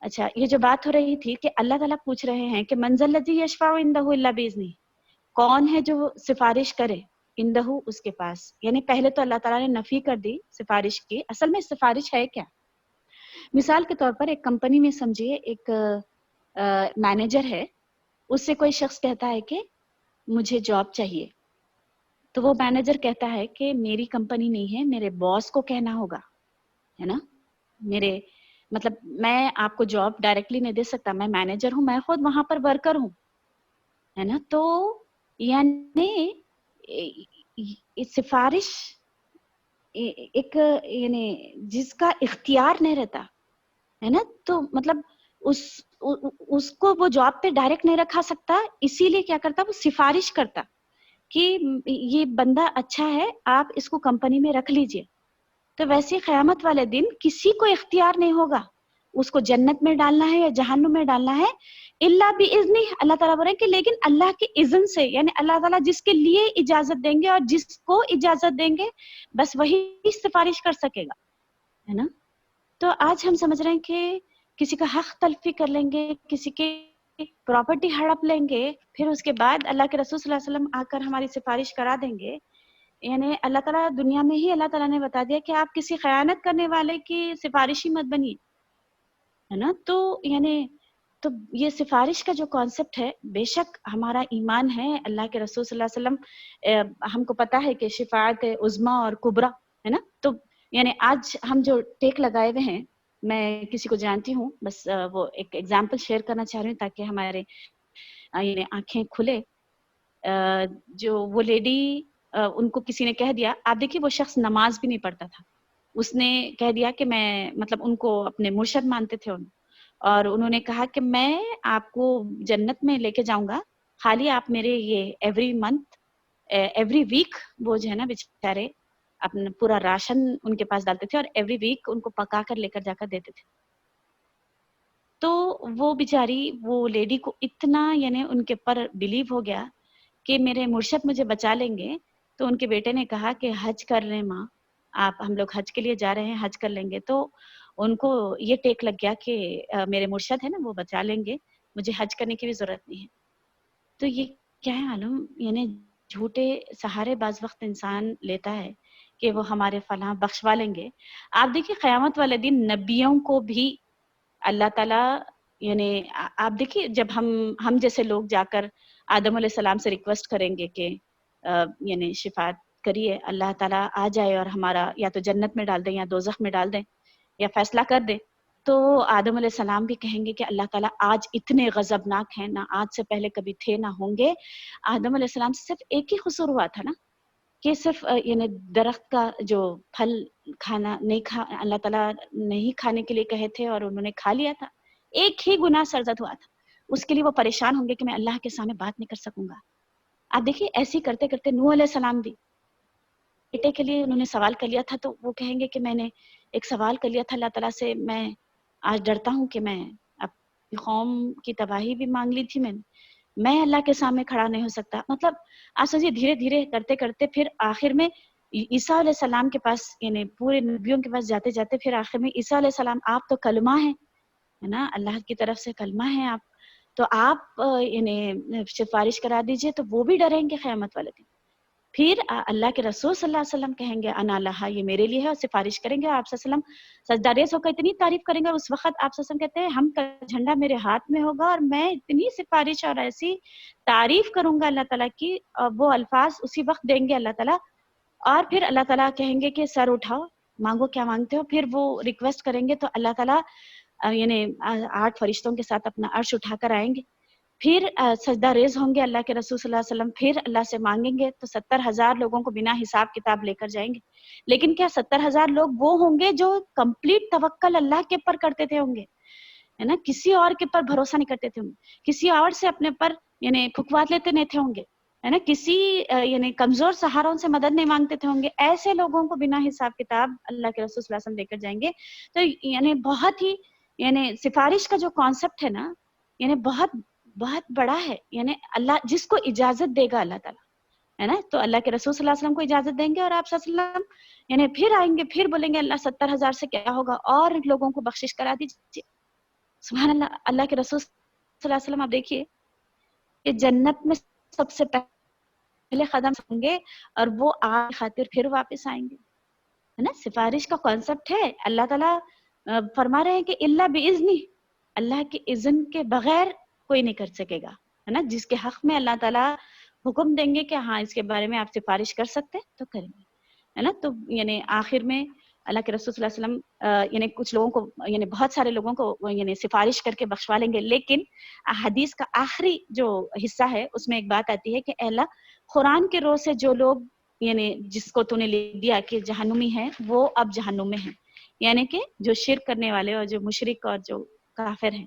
اچھا، یہ جو بات ہو رہی تھی کہ اللہ تعالیٰ پوچھ رہے ہیں کہ من ذا الذی یشفع عندہ الا باذنہ، کون ہے جو سفارش کرے عندہ اس کے پاس. یعنی پہلے تو اللہ تعالیٰ نے نفی کر دی سفارش کی. اصل میں سفارش ہے کیا؟ مثال کے طور پر ایک کمپنی میں سمجھیے ایک مینیجر ہے، اس سے کوئی شخص کہتا ہے کہ مجھے جاب چاہیے، تو وہ مینیجر کہتا ہے کہ میری کمپنی نہیں ہے، میرے باس کو کہنا ہوگا، ہے نا، میرے مطلب میں آپ کو جاب ڈائریکٹلی نہیں دے سکتا، میں مینیجر ہوں، میں خود وہاں پر ورکر ہوں، ہے نا. تو یعنی سفارش ایک یعنی جس کا اختیار نہیں رہتا، ہے نا، تو مطلب اس کو وہ جاب پہ ڈائریکٹ نہیں رکھا سکتا، اسی لیے کیا کرتا، وہ سفارش کرتا کہ یہ بندہ اچھا ہے، آپ اس کو کمپنی میں رکھ لیجئے. تو ویسے قیامت والے دن کسی کو اختیار نہیں ہوگا اس کو جنت میں ڈالنا ہے یا جہنم میں ڈالنا ہے، الا باذنہ. اللہ تعالیٰ بول رہے ہیں کہ لیکن اللہ کے اذن سے، یعنی اللہ تعالیٰ جس کے لیے اجازت دیں گے اور جس کو اجازت دیں گے بس وہی سفارش کر سکے گا، ہے نا. تو آج ہم سمجھ رہے ہیں کہ کسی کا حق تلفی کر لیں گے، کسی کے پراپرٹی ہڑپ لیں گے، پھر اس کے بعد اللہ کے رسول صلی اللہ علیہ وسلم آ کر ہماری سفارش کرا دیں گے. یعنی اللہ تعالیٰ دنیا میں ہی اللہ تعالیٰ نے بتا دیا کہ آپ کسی خیانت کرنے والے کی سفارشی مت بنیے، ہے نا. تو یعنی تو یہ سفارش کا جو کانسیپٹ ہے، بے شک ہمارا ایمان ہے اللہ کے رسول صلی اللہ علیہ وسلم، ہم کو پتا ہے کہ شفاعت عظمیٰ اور کبریٰ ہے نا. تو یعنی آج ہم جو ٹیک لگائے ہوئے ہیں، میں کسی کو جانتی ہوں، بس وہ ایک ایگزامپل شیئر کرنا چاہ رہی ہوں تاکہ ہمارے یعنی آنکھیں کھلے. جو وہ لیڈی، ان کو کسی نے کہہ دیا، آپ دیکھیے وہ شخص نماز بھی نہیں پڑھتا تھا، اس نے کہہ دیا کہ میں مطلب ان کو اپنے مرشد مانتے تھے اور انہوں نے کہا کہ میں آپ کو جنت میں لے کے جاؤں گا، خالی آپ میرے یہ ایوری منتھ ایوری ویک وہ جو ہے نا بیچارے اپنا پورا راشن ان کے پاس ڈالتے تھے اور ایوری ویک ان کو پکا کر لے کر جا کر دیتے تھے. تو وہ بیچاری وہ لیڈی کو اتنا یعنی ان کے پر بلیو ہو گیا کہ میرے مرشد مجھے بچا لیں گے. تو ان کے بیٹے نے کہا کہ حج کر رہے ماں، آپ ہم لوگ حج کے لیے جا رہے ہیں، حج کر لیں گے. تو ان کو یہ ٹیک لگ گیا کہ میرے مرشد ہے نا وہ بچا لیں گے، مجھے حج کرنے کی بھی ضرورت نہیں ہے. تو یہ کیا ہے عالم، یعنی جھوٹے سہارے بعض وقت انسان لیتا ہے کہ وہ ہمارے فلاں بخشوا لیں گے. آپ دیکھیے قیامت والے دن نبیوں کو بھی اللہ تعالیٰ یعنی آپ دیکھیے جب ہم جیسے لوگ جا کر آدم علیہ السلام سے ریکویسٹ کریں گے کہ یعنی شفاعت کریے، اللہ تعالیٰ آ جائے اور ہمارا یا تو جنت میں ڈال دیں یا دوزخ میں ڈال دیں یا فیصلہ کر دیں. تو آدم علیہ السلام بھی کہیں گے کہ اللہ تعالیٰ آج اتنے غضبناک ہیں، نہ آج سے پہلے کبھی تھے نہ ہوں گے. آدم علیہ السلام سے صرف ایک ہی قصور ہوا تھا نا، کہ صرف یعنی درخت کا جو پھل کھانا نہیں اللہ تعالیٰ نہیں کھانے کے لیے کہے تھے اور انہوں نے کھا لیا تھا. ایک ہی گناہ سرزد ہوا تھا، اس کے لیے وہ پریشان ہوں گے کہ میں اللہ کے سامنے بات نہیں کر سکوں گا. آپ دیکھیے ایسے کرتے کرتے نوح علیہ السلام بھی بیٹے کے لیے انہوں نے سوال کر لیا تھا، تو وہ کہیں گے کہ میں نے ایک سوال کر لیا تھا اللہ تعالیٰ سے، میں آج ڈرتا ہوں کہ میں اپنی قوم کی تباہی بھی مانگ لی تھی، میں اللہ کے سامنے کھڑا نہیں ہو سکتا. مطلب آپ سوچیے دھیرے دھیرے کرتے کرتے پھر آخر میں عیسیٰ علیہ السلام کے پاس یعنی پورے نبیوں کے پاس جاتے جاتے پھر آخر میں عیسیٰ علیہ السلام آپ تو کلمہ ہیں، ہے نا، اللہ کی طرف سے کلمہ ہیں آپ، تو آپ یعنی سفارش کرا دیجئے. تو وہ بھی ڈریں گے قیامت والے دن. پھر اللہ کے رسول صلی اللہ علیہ وسلم کہیں گے انا لہا، یہ میرے لیے ہے، اور سفارش کریں گے. آپ صلی اللہ علیہ وسلم سجدہ ریز ہو کر اتنی تعریف کریں گے، اس وقت آپ صلی اللہ علیہ وسلم کہتے ہیں ہم کا جھنڈا میرے ہاتھ میں ہوگا اور میں اتنی سفارش اور ایسی تعریف کروں گا اللہ تعالیٰ کی، وہ الفاظ اسی وقت دیں گے اللہ تعالیٰ. اور پھر اللہ تعالیٰ کہیں گے کہ سر اٹھاؤ، مانگو کیا مانگتے ہو. پھر وہ ریکویسٹ کریں گے تو اللہ تعالیٰ یعنی 8 فرشتوں کے ساتھ اپنا عرش اٹھا کر آئیں گے. پھر سجدہ ریز ہوں گے اللہ کے رسول صلی اللہ علیہ وسلم، پھر اللہ سے مانگیں گے تو 70,000 لوگوں کو بنا حساب کتاب لے کر جائیں گے. لیکن کیا 70,000 لوگ وہ ہوں گے جو کمپلیٹ توکل اللہ کے پر کرتے تھے ہوں گے، ہے نا، کسی اور کے پر بھروسہ نہیں کرتے تھے ہوں گے، کسی اور سے اپنے پر یعنی پھکوات لیتے نہیں تھے ہوں گے، ہے نا، کسی یعنی کمزور سہاروں سے مدد نہیں مانگتے تھے ہوں گے. ایسے لوگوں کو بنا حساب کتاب اللہ کے رسول صلی اللہ علیہ وسلم لے کر جائیں گے. تو یعنی بہت ہی یعنی سفارش کا جو کانسیپٹ ہے نا، یعنی بہت بہت بڑا ہے. یعنی اللہ جس کو اجازت دے گا اللہ تعالیٰ، ہے نا، تو اللہ کے رسول صلی اللہ علیہ وسلم کو اجازت دیں گے اور آپ صلی اللہ علیہ وسلم یعنی پھر آئیں گے، پھر بولیں گے اللہ 70,000 سے کیا ہوگا اور لوگوں کو بخشش کرا دیجیے. سبحان اللہ. اللہ کے رسول صلی اللہ علیہ وسلم آپ دیکھیے کہ جنت میں سب سے پہلے قدم ہوں گے اور وہ آپ کی خاطر پھر واپس آئیں گے، ہے نا. سفارش کا کانسیپٹ ہے، اللہ تعالیٰ فرما رہے ہیں کہ اللہ باذنہ، اللہ کے اذن کے بغیر کوئی نہیں کر سکے گا، ہے نا. جس کے حق میں اللہ تعالیٰ حکم دیں گے کہ ہاں اس کے بارے میں آپ سفارش کر سکتے تو کریں گے، ہے نا. تو یعنی آخر میں اللہ کے رسول صلی اللہ علیہ وسلم یعنی کچھ لوگوں کو یعنی بہت سارے لوگوں کو یعنی سفارش کر کے بخشوا لیں گے. لیکن حدیث کا آخری جو حصہ ہے اس میں ایک بات آتی ہے کہ اے اللہ، قرآن کے روح سے جو لوگ یعنی جس کو تو نے لکھ دیا کہ جہنمی ہیں وہ اب جہنم میں ہیں، یعنی کہ جو شرک کرنے والے اور جو مشرک اور جو کافر ہیں،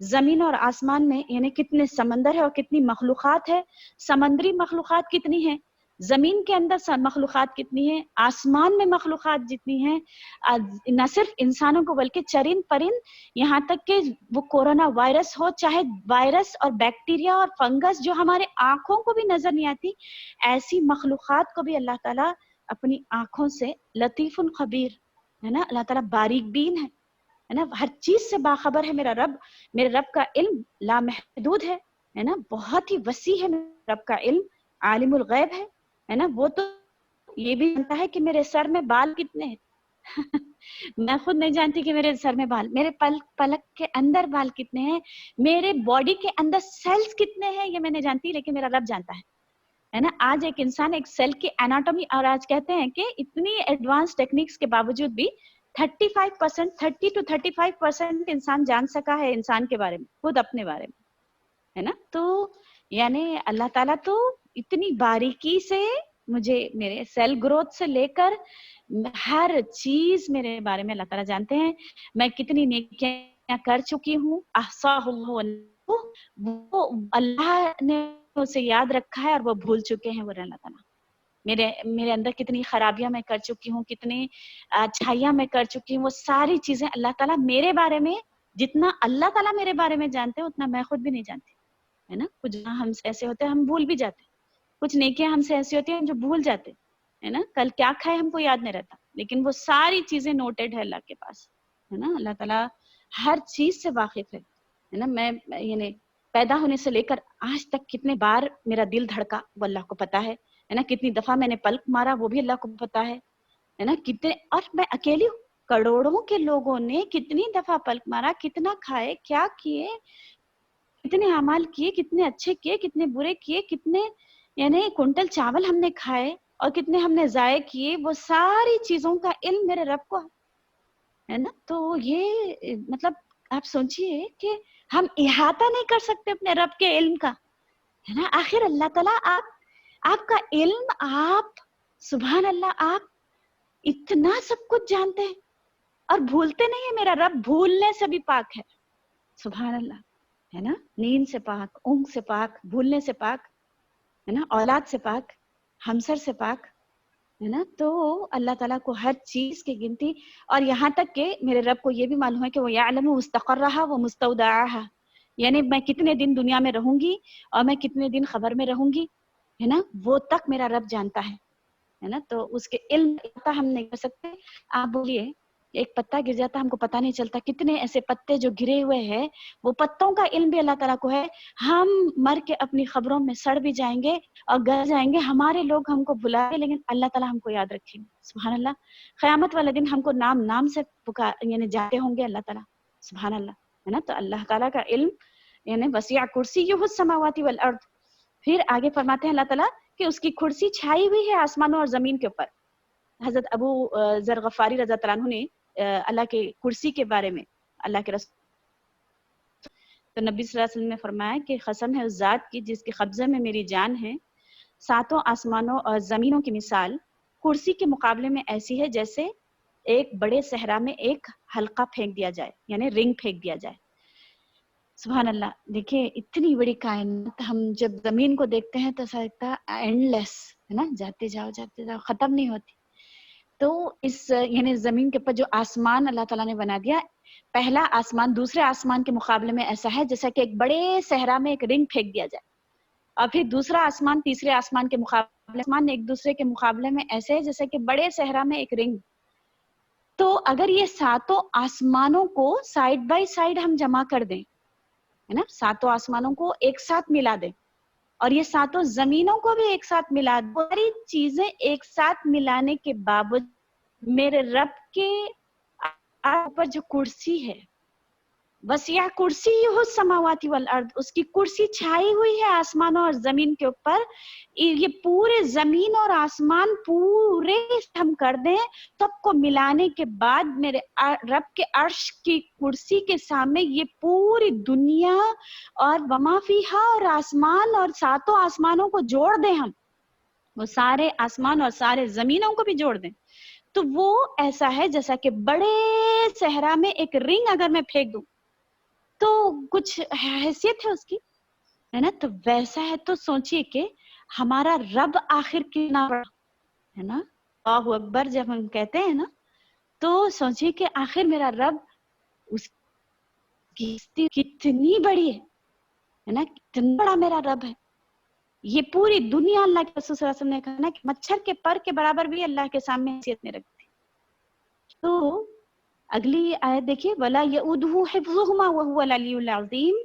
زمین اور آسمان میں یعنی کتنے سمندر ہے اور کتنی مخلوقات ہے، سمندری مخلوقات کتنی ہیں، زمین کے اندر مخلوقات کتنی ہیں، آسمان میں مخلوقات جتنی ہیں، نہ صرف انسانوں کو بلکہ چرند پرند، یہاں تک کہ وہ کورونا وائرس ہو، چاہے وائرس اور بیکٹیریا اور فنگس جو ہمارے آنکھوں کو بھی نظر نہیں آتی، ایسی مخلوقات کو بھی اللہ تعالیٰ اپنی آنکھوں سے لطیف خبیر ہے نا، اللہ تعالیٰ باریک بین ہے نا، ہر چیز سے باخبر ہے میرا رب. میرے رب کا علم لامحدود ہے نا، بہت ہی وسیع ہے میرے رب کا علم، عالم الغیب ہے نا. وہ تو یہ بھی جانتا ہے کہ میرے سر میں بال کتنے ہیں میں خود نہیں جانتی کہ میرے سر میں بال، میرے پلک کے اندر بال کتنے ہیں، میرے باڈی کے اندر سیلز کتنے ہیں، یہ میں نہیں جانتی، لیکن میرا رب جانتا ہے نا. آج ایک انسان ایک سیل کی اناٹومی، اور آج کہتے ہیں کہ اتنی ایڈوانس ٹیکنیکس کے باوجود بھی 30 to 35% انسان جان سکا ہے انسان کے بارے میں، خود اپنے بارے میں ہے نا. تو یعنی اللہ تعالیٰ تو اتنی باریکی سے مجھے میرے سیل گروتھ سے لے کر ہر چیز میرے بارے میں اللہ تعالیٰ جانتے ہیں. میں کتنی نیکیاں کر چکی ہوں، احصاہ اللہ، وہ اللہ نے اسے یاد رکھا ہے اور وہ بھول چکے ہیں وہ اللہ تعالیٰ. میرے اندر کتنی خرابیاں میں کر چکی ہوں، کتنی اچھائیاں میں کر چکی ہوں، وہ ساری چیزیں اللہ تعالیٰ میرے بارے میں، جتنا اللہ تعالیٰ میرے بارے میں جانتے ہیں اتنا میں خود بھی نہیں جانتی ہے نا. کچھ ہم سے ایسے ہوتے ہیں ہم بھول بھی جاتے ہیں، کچھ نیکیاں ہم سے ایسی ہوتی ہیں ہم جو بھول جاتے ہے نا، کل کیا کھائے ہم کو یاد نہیں رہتا، لیکن وہ ساری چیزیں نوٹڈ ہے اللہ کے پاس ہے نا. اللہ تعالیٰ ہر چیز سے واقف ہے نا. میں یعنی پیدا ہونے سے لے کر آج تک کتنے بار میرا دل دھڑکا وہ اللہ کو پتا ہے نا، کتنی دفعہ میں نے پلک مارا وہ بھی اللہ کو پتا ہے نا، کتنے، اور میں اکیلی ہوں، کروڑوں کے لوگوں نے کتنی دفعہ پلک مارا، کتنا کھائے، کیا کیے، کتنے اعمال کیے، کتنے اچھے کیے، کتنے برے کیے، کتنے یعنی کنٹل چاول ہم نے کھائے اور کتنے ہم نے ضائع کیے، وہ ساری چیزوں کا علم میرے رب کو ہے نا. تو یہ مطلب آپ سوچئے کہ ہم احاطہ نہیں کر سکتے اپنے رب کے علم کا ہے نا. آخر اللہ تعالیٰ آپ کا علم، آپ سبحان اللہ، آپ اتنا سب کچھ جانتے ہیں اور بھولتے نہیں ہیں. میرا رب بھولنے سے بھی پاک ہے سبحان اللہ ہے نا، نیند سے پاک، اونگ سے پاک، بھولنے سے پاک ہے نا، اولاد سے پاک، ہمسر سے پاک ہے نا. تو اللہ تعالیٰ کو ہر چیز کی گنتی، اور یہاں تک کہ میرے رب کو یہ بھی معلوم ہے کہ وہ یعلم مستقرها ومستودعها، یعنی میں کتنے دن دنیا میں رہوں گی اور میں کتنے دن خبر میں رہوں گی ہے نا، وہ تک میرا رب جانتا ہے نا. تو اس کے علم کا ہم نہیں کر سکتے. آپ بولیے ایک پتا گر جاتا ہم کو پتہ نہیں چلتا، کتنے ایسے پتے جو گرے ہوئے ہیں وہ پتوں کا علم بھی اللہ تعالیٰ کو ہے. ہم مر کے اپنی خبروں میں سڑ بھی جائیں گے اور گل جائیں گے، ہمارے لوگ ہم کو بلائیں لیکن اللہ تعالیٰ ہم کو یاد رکھیں گے سبحان اللہ. قیامت والے دن ہم کو نام سے پکار یعنی جاتے ہوں گے اللہ تعالیٰ سبحان اللہ ہے نا. تو اللہ تعالیٰ کا علم یعنی وسیع کرسیہ السماوات والارض. پھر آگے فرماتے ہیں اللہ تعالیٰ کہ اس کی کرسی چھائی ہوئی ہے آسمانوں اور زمین کے اوپر. حضرت ابو ذر غفاری رضی اللہ عنہ نے اللہ کے کرسی کے بارے میں اللہ کے رسول تو نبی صلی اللہ علیہ وسلم نے فرمایا کہ قسم ہے اس ذات کی جس کے قبضے میں میری جان ہے، ساتوں آسمانوں اور زمینوں کی مثال کرسی کے مقابلے میں ایسی ہے جیسے ایک بڑے صحرا میں ایک حلقہ پھینک دیا جائے، یعنی رنگ پھینک دیا جائے سبحان اللہ. دیکھیں اتنی بڑی کائنات، ہم جب زمین کو دیکھتے ہیں تو ایسا لگتا ہے اینڈ لیس ہے نا، جاتے جاؤ ختم نہیں ہوتی. تو اس یعنی زمین کے اوپر جو آسمان اللہ تعالیٰ نے بنا دیا، پہلا آسمان دوسرے آسمان کے مقابلے میں ایسا ہے جیسا کہ ایک بڑے صحرا میں ایک رنگ پھینک دیا جائے، اور پھر دوسرا آسمان تیسرے آسمان کے مقابلے آسمان ایک دوسرے کے مقابلے میں ایسے ہے جیسے کہ بڑے صحرا میں ایک رنگ. تو اگر یہ ساتوں آسمانوں کو سائڈ بائی سائڈ ہم جمع کر دیں ہے نا، ساتوں آسمانوں کو ایک ساتھ ملا دیں اور یہ ساتوں زمینوں کو بھی ایک ساتھ ملا دیں، ساری چیزیں ایک ساتھ ملانے کے باوجود میرے رب کے اوپر جو کرسی ہے، وسیع کرسی السماوات والارض، اس کی کرسی چھائی ہوئی ہے آسمانوں اور زمین کے اوپر. یہ پورے زمین اور آسمان پورے ہم کر دیں، سب کو ملانے کے بعد میرے رب کے عرش کی کرسی کے سامنے یہ پوری دنیا اور وما فیہا اور آسمان اور ساتوں آسمانوں کو جوڑ دیں، ہم وہ سارے آسمان اور سارے زمینوں کو بھی جوڑ دیں، تو وہ ایسا ہے جیسا کہ بڑے صحرا میں ایک رنگ اگر میں پھینک دوں تو کچھ حیثیت ہے اس کی، ہے نا. تو ویسا ہے تو سوچیے کہ ہمارا رب آخر کتنا بڑا ہے نا. اللہ اکبر جب ہم کہتے ہیں نا تو سوچیے کہ آخر میرا رب اس کی کتنی بڑی ہے نا، کتنا بڑا میرا رب ہے. یہ پوری دنیا اللہ کے رسول صلی اللہ علیہ وسلم نے کہا نا کہ مچھر کے پر کے برابر بھی اللہ کے سامنے حیثیت میں رکھتی. تو اگلی آیت دیکھیے، وَلَا يَؤُودُهُ حِفْظُهُمَا وَهُوَ الْعَلِيُّ الْعَظِيمُ.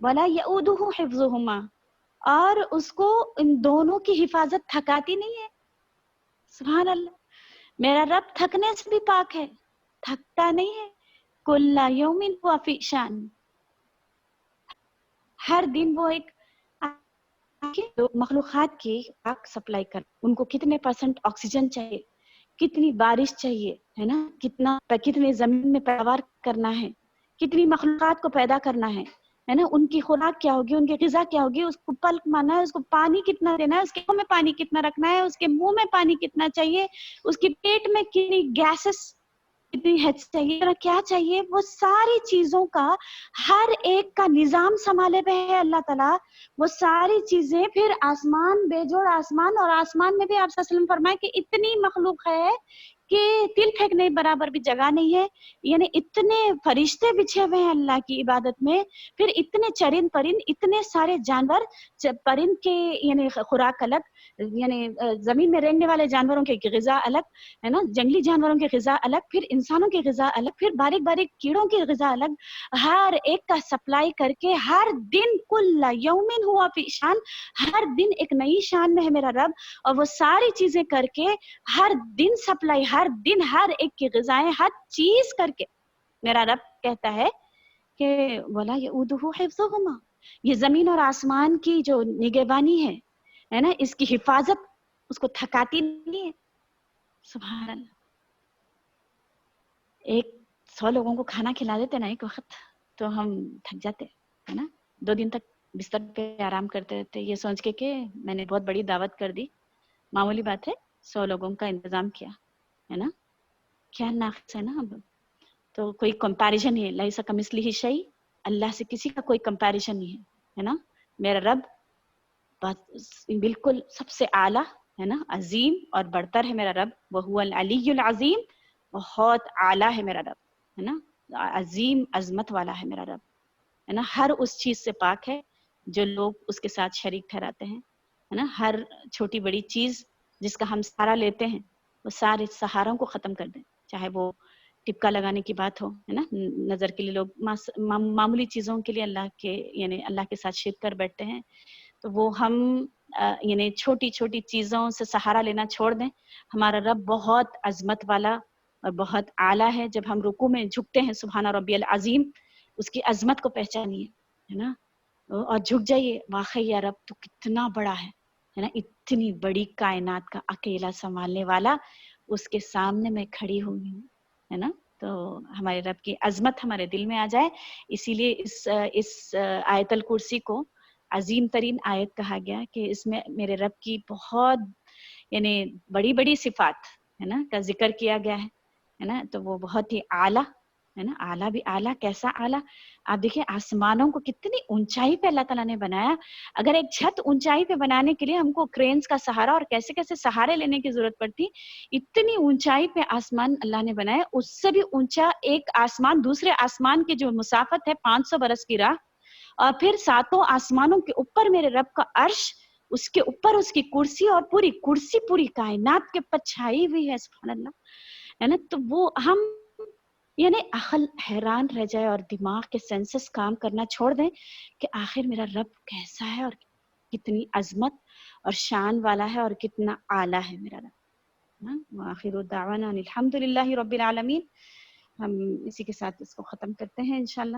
وَلَا يَؤُودُهُ حِفْظُهُمَا، اور اس کو ان دونوں کی حفاظت تھکاتی نہیں ہے. سبحان اللہ، میرا رب تھکنے سے بھی پاک ہے، تھکتا نہیں ہے. كُلَّ يَوْمٍ هُوَ فِي شَأْنٍ، ہر دن وہ ایک مخلوقات کی پاک سپلائی کر، ان کو کتنے پرسنٹ آکسیجن چاہیے، کتنی بارش چاہیے، ہے نا، کتنے زمین میں پیداوار کرنا ہے، کتنی مخلوقات کو پیدا کرنا ہے نا، ان کی خوراک کیا ہوگی، ان کی غذا کیا ہوگی، اس کو پلک مارنا ہے، اس کو پانی کتنا دینا ہے، اس کے منہ میں پانی کتنا رکھنا ہے، اس کے منہ میں پانی کتنا چاہیے، اس کے پیٹ میں کتنی گیسز کتنی چاہیے، کیا چاہیے، وہ ساری چیزوں کا ہر ایک کا نظام سنبھالے ہوئے ہے اللہ تعالیٰ. وہ ساری چیزیں پھر آسمان، بے جوڑ آسمان، اور آسمان میں بھی آپ صلی اللہ علیہ وسلم فرمائے کہ اتنی مخلوق ہے کہ تل پھینکنے برابر بھی جگہ نہیں ہے. یعنی اتنے فرشتے بچھے ہوئے ہیں اللہ کی عبادت میں، پھر اتنے چرند پرند، اتنے سارے جانور، پرند کے یعنی خوراک الگ، یعنی زمین میں رہنے والے جانوروں کی غذا الگ ہے نا، جنگلی جانوروں کی غذا الگ، پھر انسانوں کی غذا الگ، پھر باریک باریک کیڑوں کی غذا الگ، ہر ایک کا سپلائی کر کے ہر دن کل یومن ہوا فی شان، ہر دن ایک نئی شان میں ہے میرا رب. اور وہ ساری چیزیں کر کے ہر دن سپلائی، ہر دن ہر ایک کی غذائیں، ہر چیز کر کے میرا رب کہتا ہے کہ وَلَا يَؤُودُهُ حِفْظُهُمَا، یہ زمین اور آسمان کی جو نگہبانی ہے نا، اس کی حفاظت اس کو تھکاتی نہیں ہے. سبحان اللہ. ایک 100 لوگوں کو کھانا کھلا دیتے نا ایک وقت تو ہم تھک جاتے ہے نا، 2 دن تک بستر پہ آرام کرتے رہتے، یہ سوچ کے کہ میں نے بہت بڑی دعوت کر دی. معمولی بات ہے، 100 لوگوں کا انتظام کیا ہے نا، کیا ناقص ہے نا. اب تو کوئی کمپیریزن نہیں ہے، لیس کمثلہ شیء، اللہ سے کسی کا کوئی کمپیریزن نہیں ہے نا. میرا رب بالکل سب سے اعلیٰ ہے نا، عظیم اور بڑھتر ہے میرا رب. وہو العلی العظیم، بہت اعلیٰ ہے میرا رب ہے نا، عظیم عظمت والا ہے میرا رب ہے نا. ہر اس چیز سے پاک ہے جو لوگ اس کے ساتھ شریک ٹھہراتے ہیں ہے نا. ہر چھوٹی بڑی چیز جس کا ہم سہارا لیتے ہیں، وہ سارے سہاروں کو ختم کر دیں. چاہے وہ ٹپکا لگانے کی بات ہو ہے نا، نظر کے لیے لوگ معمولی چیزوں کے لیے اللہ کے یعنی اللہ کے ساتھ شرک کر بیٹھتے ہیں، تو وہ ہم یعنی چھوٹی چھوٹی چیزوں سے سہارا لینا چھوڑ دیں. ہمارا رب بہت عظمت والا اور بہت اعلیٰ ہے. جب ہم رکوع میں جھکتے ہیں سبحان ربی العظیم، اس کی عظمت کو پہچانیے ہے نا، اور جھک جائیے. واقعی یا رب تو کتنا بڑا ہے نا، اتنی بڑی کائنات کا اکیلا سنبھالنے والا، اس کے سامنے میں کھڑی ہوئی ہوں ہے نا. تو ہمارے رب کی عظمت ہمارے دل میں آ جائے. اسی لیے اس آیت الکرسی کو عظیم ترین آیت کہا گیا کہ اس میں میرے رب کی بہت یعنی بڑی بڑی صفات ہے نا کا ذکر کیا گیا ہے نا. تو وہ بہت ہی اعلیٰ ہے نا. اعلیٰ بھی اعلیٰ، کیسا اعلیٰ؟ آپ دیکھیں آسمانوں کو کتنی اونچائی پہ اللہ تعالیٰ نے بنایا. اگر ایک چھت اونچائی پہ بنانے کے لیے ہم کو کرینز کا سہارا اور کیسے کیسے سہارے لینے کی ضرورت پڑتی، اتنی اونچائی پہ آسمان اللہ نے بنایا. اس سے بھی اونچا ایک آسمان دوسرے آسمان کی جو مسافت ہے 500 برس کی راہ، اور پھر 7 آسمانوں کے اوپر میرے رب کا عرش، اس کے اوپر اس کی کرسی، اور پوری کرسی پوری کائنات کے اوپر چھائی ہوئی ہے. سبحان اللہ ہے نا. تو وہ ہم یعنی عقل حیران رہ جائے اور دماغ کے سینسز کام کرنا چھوڑ دیں کہ آخر میرا رب کیسا ہے اور کتنی عظمت اور شان والا ہے اور کتنا اعلیٰ ہے میرا رب. وآخر دعوانا الحمد للہ رب العالمین. ہم اسی کے ساتھ اس کو ختم کرتے ہیں انشاءاللہ.